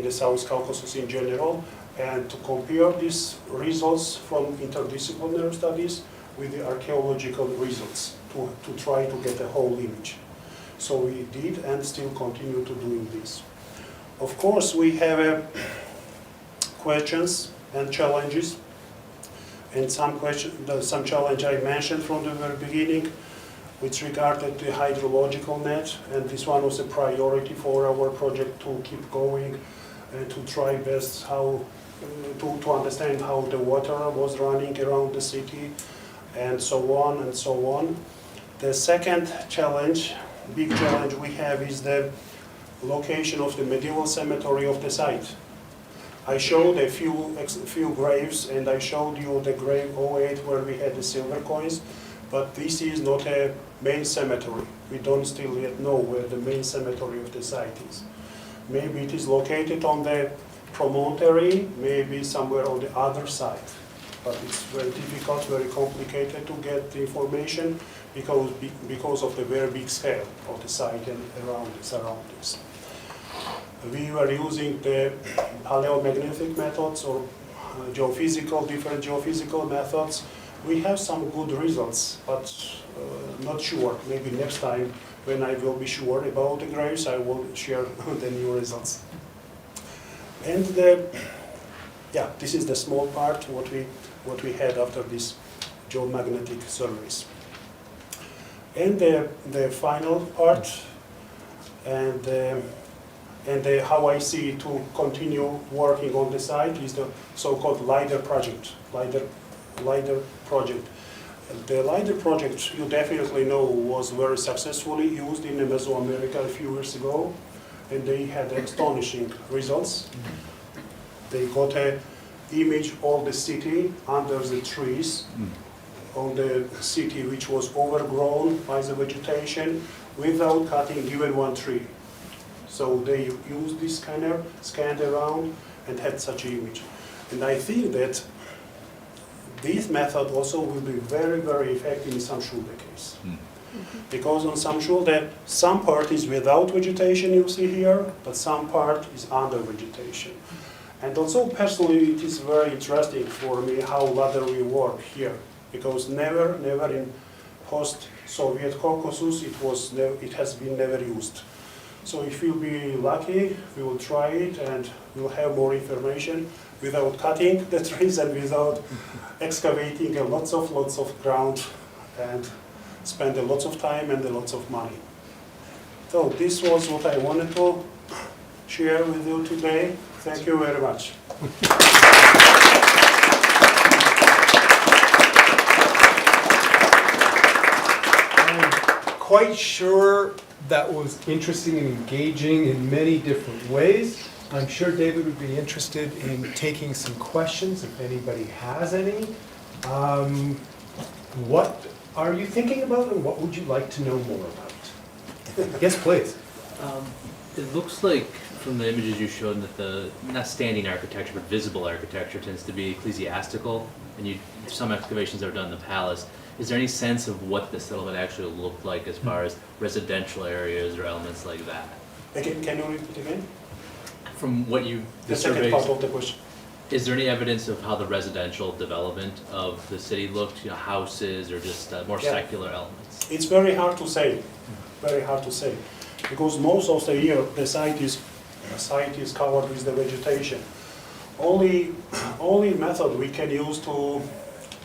the South Caucasus in general, and to compare these results from interdisciplinary studies with the archaeological results to try to get a whole image. So we did and still continue to doing this. Of course, we have questions and challenges, and some challenge I mentioned from the very beginning with regard to the hydrological net, and this one was a priority for our project to keep going and to try best how to understand how the water was running around the city, and so on and so on. The second challenge, big challenge we have is the location of the medieval cemetery of the site. I showed a few graves, and I showed you the grave 08 where we had the silver coins, but this is not a main cemetery. We don't still yet know where the main cemetery of the site is. Maybe it is located on the promontory, maybe somewhere on the other side. But it's very difficult, very complicated to get the information because of the very big scale of the site and around its surroundings. We were using the paleomagnetic methods or different geophysical methods. We have some good results, but not sure. Maybe next time when I will be sure about the graves, I will share the new results. And this is the small part what we had after this geomagnetic surveys. And the final part, and how I see to continue working on the site is the so-called LIDAR project. LIDAR project. The LIDAR project, you definitely know, was very successfully used in Mesoamerica a few years ago, and they had astonishing results. They got an image of the city under the trees, on the city which was overgrown by the vegetation without cutting even one tree. So they used this scanner, scanned around, and had such an image. And I think that this method also will be very, very effective in Samshvilde case. Because on Samshvilde, some part is without vegetation, you see here, but some part is under vegetation. And also, personally, it is very interesting for me how ladder will work here, because never in post-Soviet Caucasus, it has been never used. So if we'll be lucky, we will try it and we'll have more information without cutting the trees and without excavating lots of ground and spend a lot of time and a lot of money. So this was what I wanted to share with you today. Thank you very much. I'm quite sure that was interesting and engaging in many different ways. I'm sure David would be interested in taking some questions if anybody has any. What are you thinking about and what would you like to know more about? Yes, please. It looks like from the images you showed that the, not standing architecture, but visible architecture tends to be ecclesiastical, and some excavations that were done in the palace. Is there any sense of what the settlement actually looked like as far as residential areas or elements like that? Again, can you repeat again? From what The second part of the question. Is there any evidence of how the residential development of the city looked, houses or just more secular elements? It's very hard to say, because most of the year the site is covered with the vegetation. Only method we can use to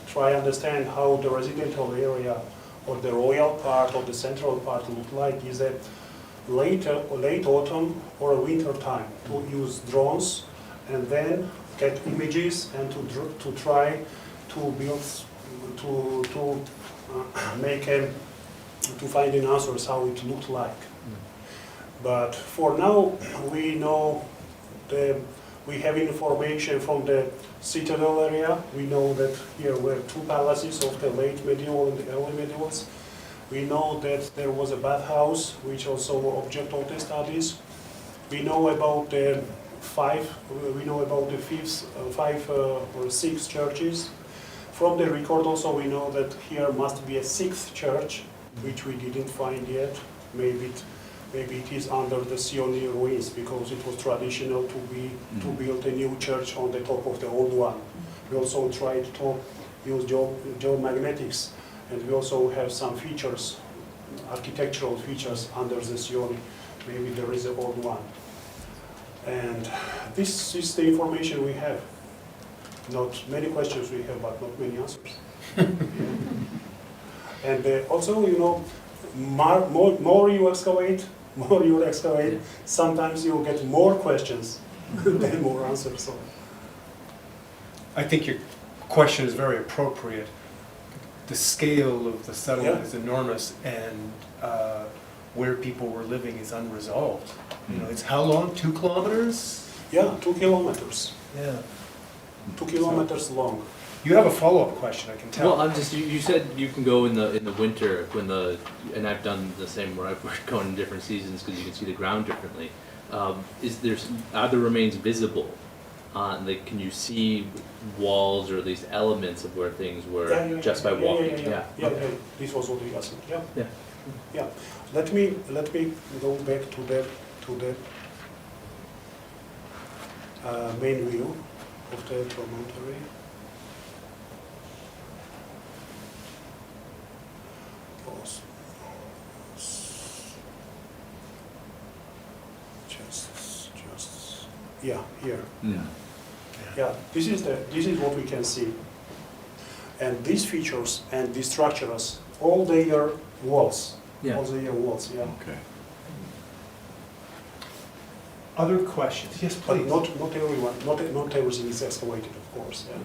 try understand how the residential area or the royal part or the central part look like is a late autumn or winter time to use drones and then get images and to try to build to find an answers how it looked like. But for now we know we have information from the citadel area. We know that here were two palaces of the late medieval and the early medievals. We know that there was a bathhouse, which also were object of the studies. We know about the five or six churches. From the record also we know that here must be a sixth church, which we didn't find yet. Maybe it is under the Sioni ruins because it was traditional to build a new church on the top of the old one. We also tried to use geomagnetics, and we also have some features, architectural features under the Sioni. Maybe there is an old one. And this is the information we have. Not many questions we have, but not many answers. And also, more you excavate, sometimes you get more questions than more answers. So. I think your question is very appropriate. The scale of the settlement is enormous, and where people were living is unresolved. You know, it's how long? 2 kilometers? Yeah, 2 kilometers. Yeah. 2 kilometers long. You have a follow-up question, I can tell. Well, I'm just, you said you can go in the winter when and I've done the same where I've gone in different seasons because you can see the ground differently. Are the remains visible? Like, can you see walls or at least elements of where things were just by walking? Yeah. This was what we asked. Yeah. Yeah. Yeah. Let me go back to the main view of the promontory. Just yeah, here. Yeah, this is what we can see. And these features and these structures, all they are walls. Yeah. All they are walls, yeah. Okay. Other questions? Yes, But please. not everyone, not everything is excavated, of course. Yeah.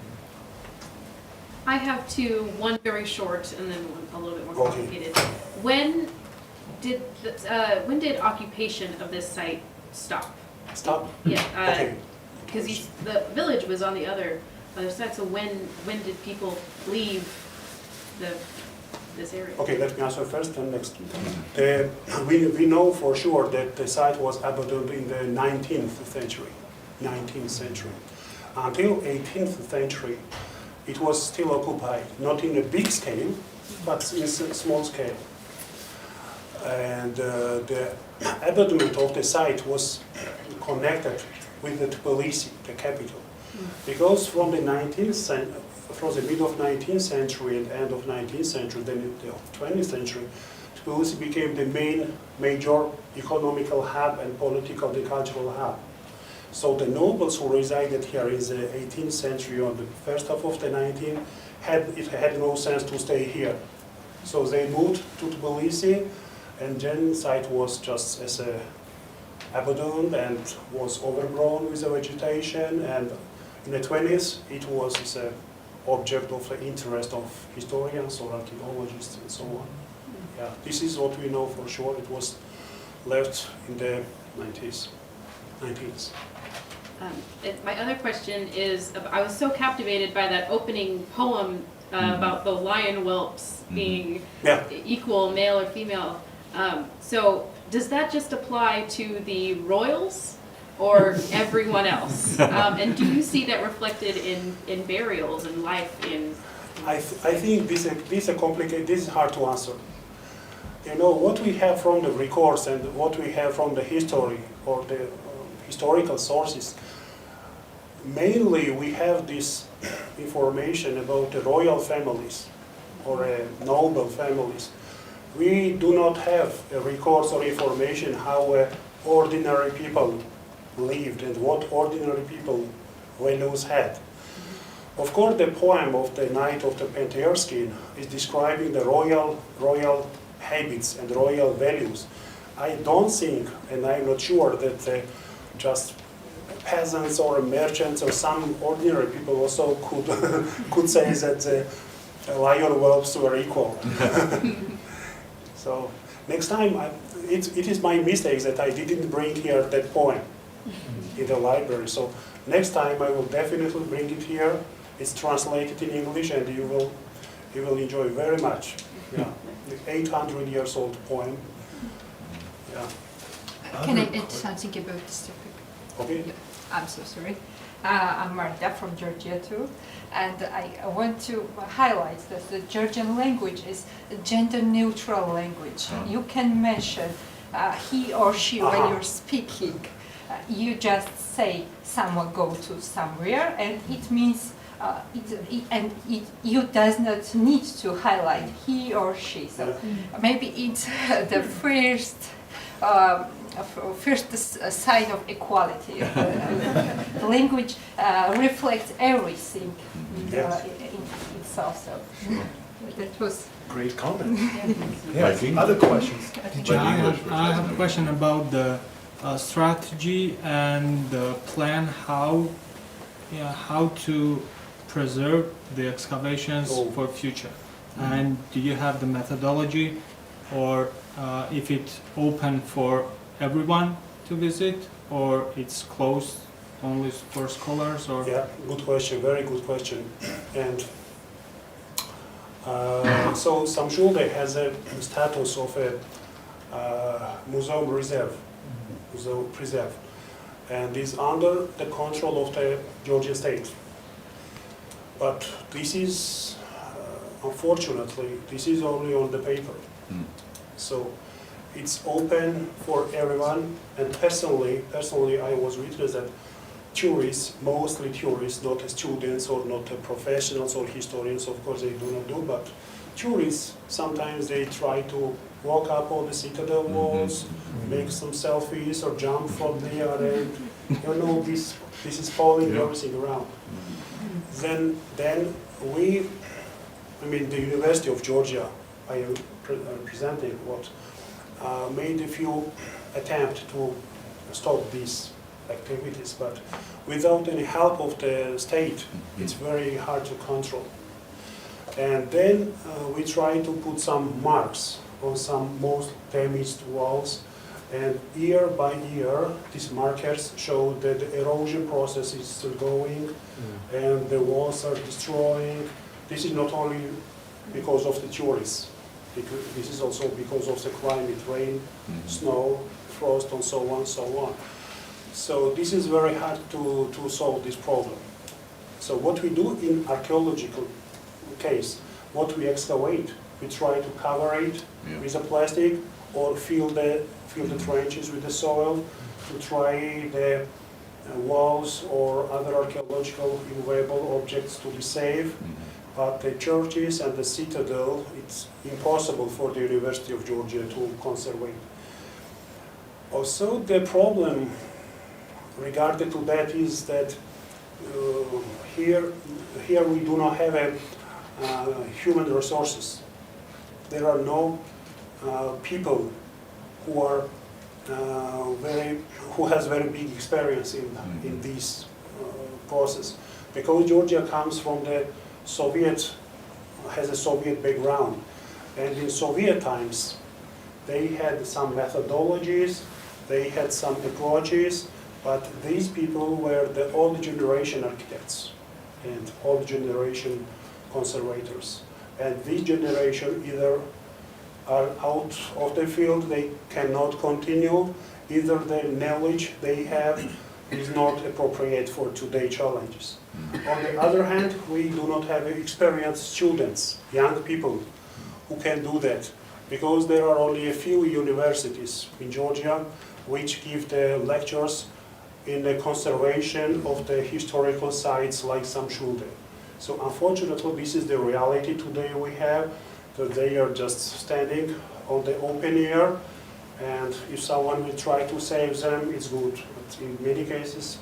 I have two, one very short and then one a little bit more Okay. complicated. When did occupation of this site stop? Stop. Yeah, Okay. because the village was on the other side. So when did people leave this area? Okay, let me answer first and next. We know for sure that the site was abandoned in the 19th century. 19th century. Until 18th century, it was still occupied, not in a big scale, but in a small scale. And the abandonment of the site was connected with the Tbilisi, the capital. Because from the 19th century, from the middle of 19th century and end of 19th century, then in the 20th century, Tbilisi became the major economical hub and political and cultural hub. So the nobles who resided here in the 18th century or the first half of the 19th, it had no sense to stay here. So they moved to Tbilisi, and then the site was just as a abandoned and was overgrown with the vegetation, and in the 20th it was as a object of the interest of historians or archaeologists and so on. Yeah, this is what we know for sure. It was left in the 19th. My other question is, I was so captivated by that opening poem about the lion whelps being equal, male or female. So does that just apply to the royals or everyone else? And do you see that reflected in burials and life in? I think this is complicated. This is hard to answer. You know, what we have from the records and what we have from the history or the historical sources, mainly we have this information about the royal families or noble families. We do not have records or information how ordinary people lived and what ordinary people values had. Of course, the poem of the Night of the Penterskin is describing the royal habits and royal values. I don't think, and I'm not sure, that just peasants or merchants or some ordinary people also could say that the lion whelps were equal. So next time, it is my mistake that I didn't bring here that poem in the library. So next time I will definitely bring it here. It's translated in English, and you will enjoy very much. Yeah, the 800 years old poem. Yeah. Can I add something about this topic? Okay. Yeah, I'm so sorry. I'm Marta from Georgia too, and I want to highlight that the Georgian language is a gender-neutral language. You can mention he or she when you're speaking. You just say someone go to somewhere, and it means you does not need to highlight he or she. So maybe it's the first sign of equality. The language reflects everything in itself. So that was Great comment. Yes. Other questions? I have a question about the strategy and the plan how to preserve the excavations for future. And do you have the methodology, or if it's open for everyone to visit, or it's closed only for scholars, or? Yeah, good question, very good question. And so Samshvilde has a status of a museum reserve, museum preserve, and is under the control of the Georgia state. But this is, unfortunately, this is only on the paper. So it's open for everyone, and personally, I was witness that tourists, mostly tourists, not students or not professionals or historians, of course they do not do, but tourists, sometimes they try to walk up on the citadel walls, make some selfies or jump from there, and you know, this is falling everything around. Then we, I mean, the University of Georgia, I am representing what, made a few attempts to stop these activities, but without any help of the state, it's very hard to control. And then we try to put some marks on some most damaged walls, and year by year, these markers show that the erosion process is still going, and the walls are destroying. This is not only because of the tourists, this is also because of the climate, rain, snow, frost, and so on, so on. So this is very hard to solve this problem. So what we do in archaeological case, what we excavate, we try to cover it with a plastic or fill the trenches with the soil to try the walls or other archaeological immovable objects to be safe. But the churches and the citadel, it's impossible for the University of Georgia to conserve. Also, the problem regarding to that is that here we do not have human resources. There are no people who are who has very big experience in this process, because Georgia comes from the has a Soviet background, and in Soviet times they had some methodologies, they had some approaches, but these people were the old generation architects and old generation conservators. And this generation either are out of the field, they cannot continue, either the knowledge they have is not appropriate for today's challenges. On the other hand, we do not have experienced students, young people, who can do that, because there are only a few universities in Georgia which give the lectures in the conservation of the historical sites like Samshvilde. So unfortunately, this is the reality today we have, that they are just standing on the open air, and if someone will try to save them, it's good. But in many cases,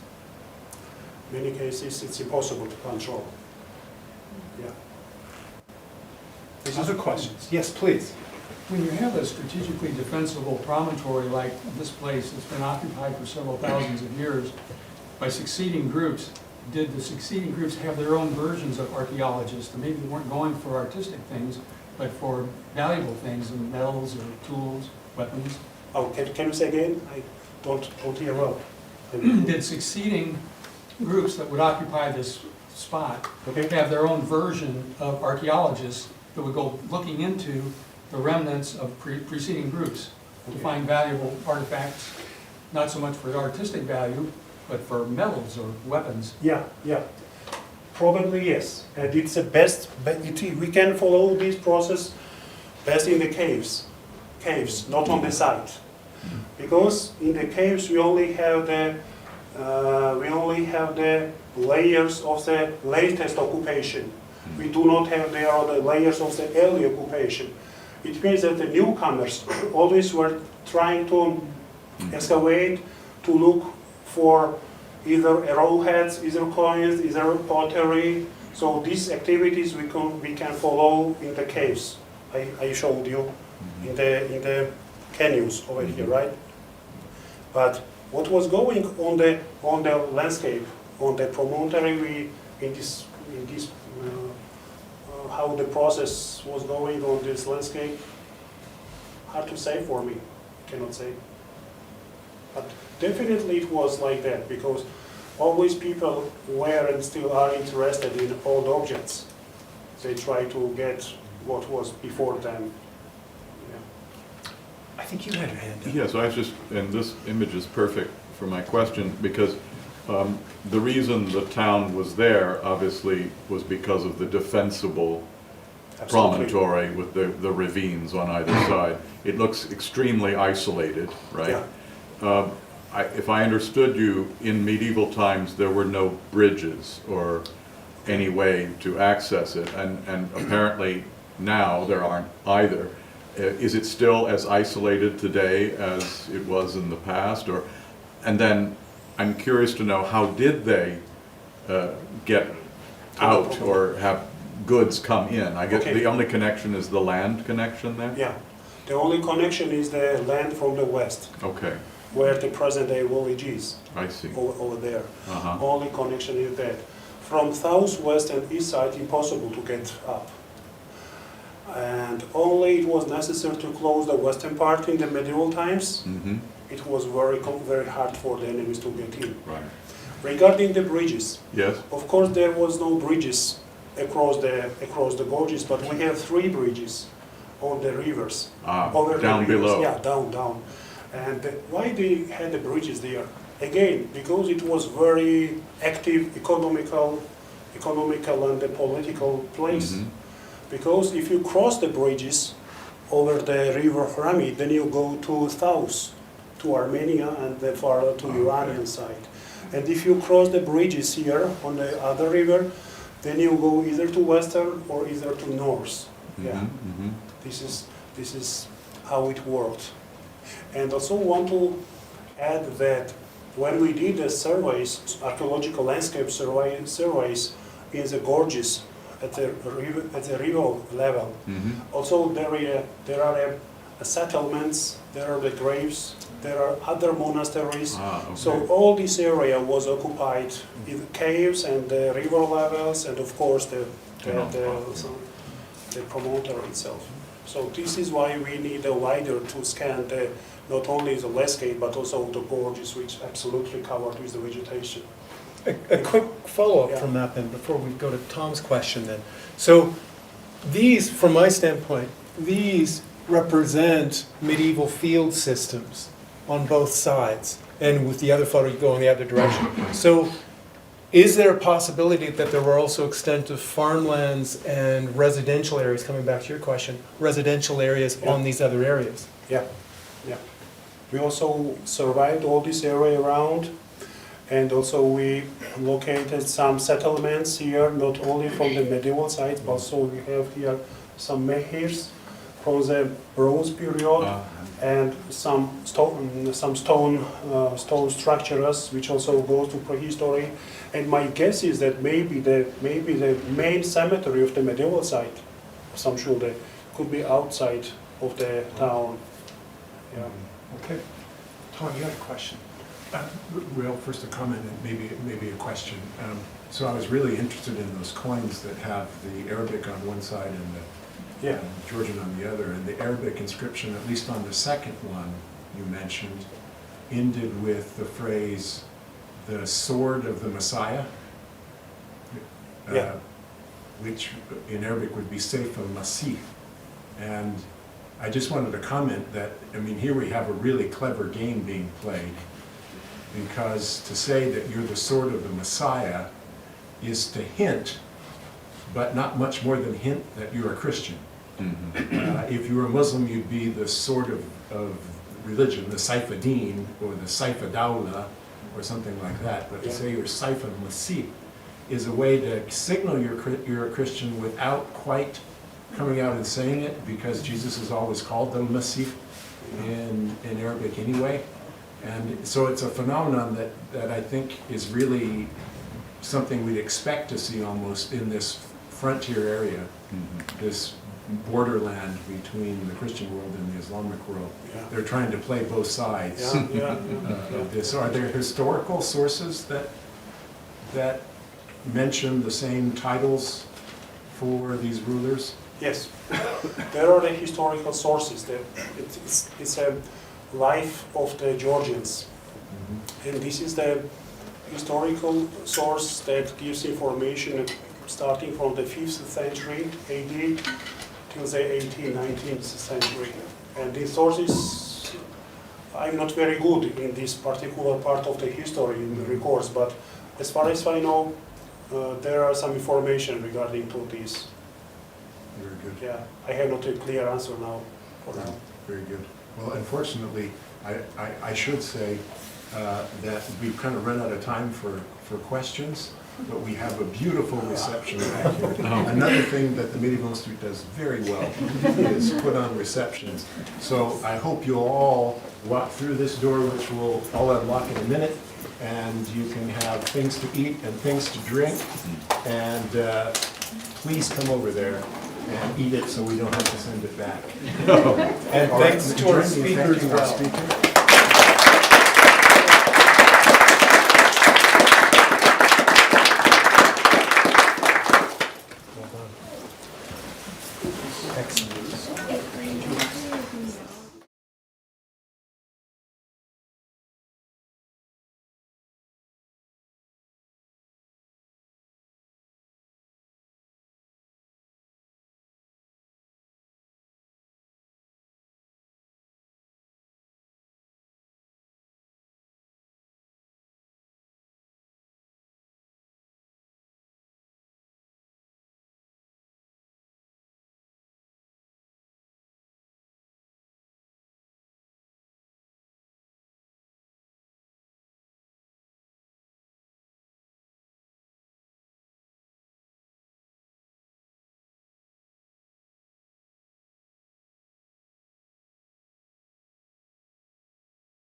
it's impossible to control. Yeah. Other questions? Yes, please. When you have a strategically defensible promontory like this place that's been occupied for several thousands of years by succeeding groups, did the succeeding groups have their own versions of archaeologists? Maybe they weren't going for artistic things, but for valuable things, and metals or tools, weapons. Oh, can you say again? I don't hear well. Did succeeding groups that would occupy this spot have their own version of archaeologists that would go looking into the remnants of preceding groups to find valuable artifacts, not so much for artistic value, but for metals or weapons? Yeah. Probably yes. And it's the best, we can follow this process best in the caves, not on the site. Because in the caves we only have the layers of the latest occupation. We do not have the other layers of the early occupation. It means that the newcomers always were trying to excavate, to look for either arrowheads, either coins, either pottery. So these activities we can follow in the caves. I showed you in the canyons over here, right? But what was going on the landscape, on the promontory, how the process was going on this landscape, hard to say for me. Cannot say. But definitely it was like that, because always people were and still are interested in old objects. They try to get what was before them. Yeah. I think you had your hand up. Yes, I was just, and this image is perfect for my question, because the reason the town was there, obviously, was because of the defensible Absolutely. promontory with the ravines on either side. It looks extremely isolated, right? Yeah. If I understood you, in medieval times, there were no bridges or any way to access it, and apparently now there aren't either. Is it still as isolated today as it was in the past? And then I'm curious to know, how did they get out or have goods come in? I guess the only connection is the land connection there? Yeah. The only connection is the land from the west, Okay, where the present day village is, I see. over there. Uh-huh. Only connection is that. From south, west, and east side, impossible to get up. And only it was necessary to close the western part in the medieval times. Mm-hmm. It was very hard for the enemies to get in. Right. Regarding the bridges, Yes? of course there was no bridges across the gorges, but we have 3 bridges on the rivers. Over the Down rivers. below. Yeah, down. And why they had the bridges there? Again, because it was very active, economical and a political place. Mhm. Because if you cross the bridges over the river Khrami, then you go to south, to Armenia and then farther to Iranian side. And if you cross the bridges here on the other river, then you go either to western or either to north. Yeah. Mm-hmm. This is how it worked. And also want to add that when we did the surveys, archaeological landscape surveys in the gorges at the river level, Mm-hmm. also there are settlements, there are the graves, there are other monasteries. Okay. So all this area was occupied in caves and the river levels, and of course the promontory itself. So this is why we need a wider to scan not only the landscape but also the gorges, which absolutely covered with the vegetation. A quick follow-up from that then, before we go to Tom's question then. So these, from my standpoint, these represent medieval field systems on both sides. And with the other photo, you go in the other direction. So is there a possibility that there were also extensive farmlands and residential areas, coming back to your question, residential areas on these other areas? Yeah. We also surveyed all this area around, and also we located some settlements here, not only from the medieval side, but also we have here some menhirs from the Bronze period, and some stone structures, which also goes to prehistory. And my guess is that maybe the main cemetery of the medieval side, Samshvilde, could be outside of the town. Yeah. Okay. Tom, you had a question. Well, first a comment and maybe a question. So I was really interested in those coins that have the Arabic on one side and the Georgian on the other. And the Arabic inscription, at least on the second one you mentioned, ended with the phrase, "the sword of the Messiah," which in Arabic would be Seif al-Masih. And I just wanted to comment that, I mean, here we have a really clever game being played, because to say that you're the sword of the Messiah is to hint, but not much more than hint, that you're a Christian. Mm-hmm. If you were a Muslim, you'd be the sword of religion, the Saif ad-Din, or the Saif ad-Dawla, or something like that. But to say you're Saif al-Masih is a way to signal you're a Christian without quite coming out and saying it, because Jesus is always called the Masih in Arabic anyway. And so it's a phenomenon that I think is really something we'd expect to see almost in this frontier area, this borderland between the Christian world and the Islamic world. Yeah. They're trying to play both sides of this. Are there historical sources that mention the same titles for these rulers? Yes, there are the historical sources. It's a life of the Georgians, and this is the historical source that gives information starting from the 5th century AD till the 18th, 19th century. And these sources, I'm not very good in this particular part of the history in the records, but as far as I know, there are some information regarding to this. Very good. Yeah, I have not a clear answer now for now. Very good. Well, unfortunately, I should say that we've kind of run out of time for questions, but we have a beautiful reception back here. Another thing that the Medieval Institute does very well is put on receptions. So I hope you'll all walk through this door, which we'll all unlock in a minute, and you can have things to eat and things to drink. And please come over there and eat it so we don't have to send it back. And thanks to our speakers as well. Speaker.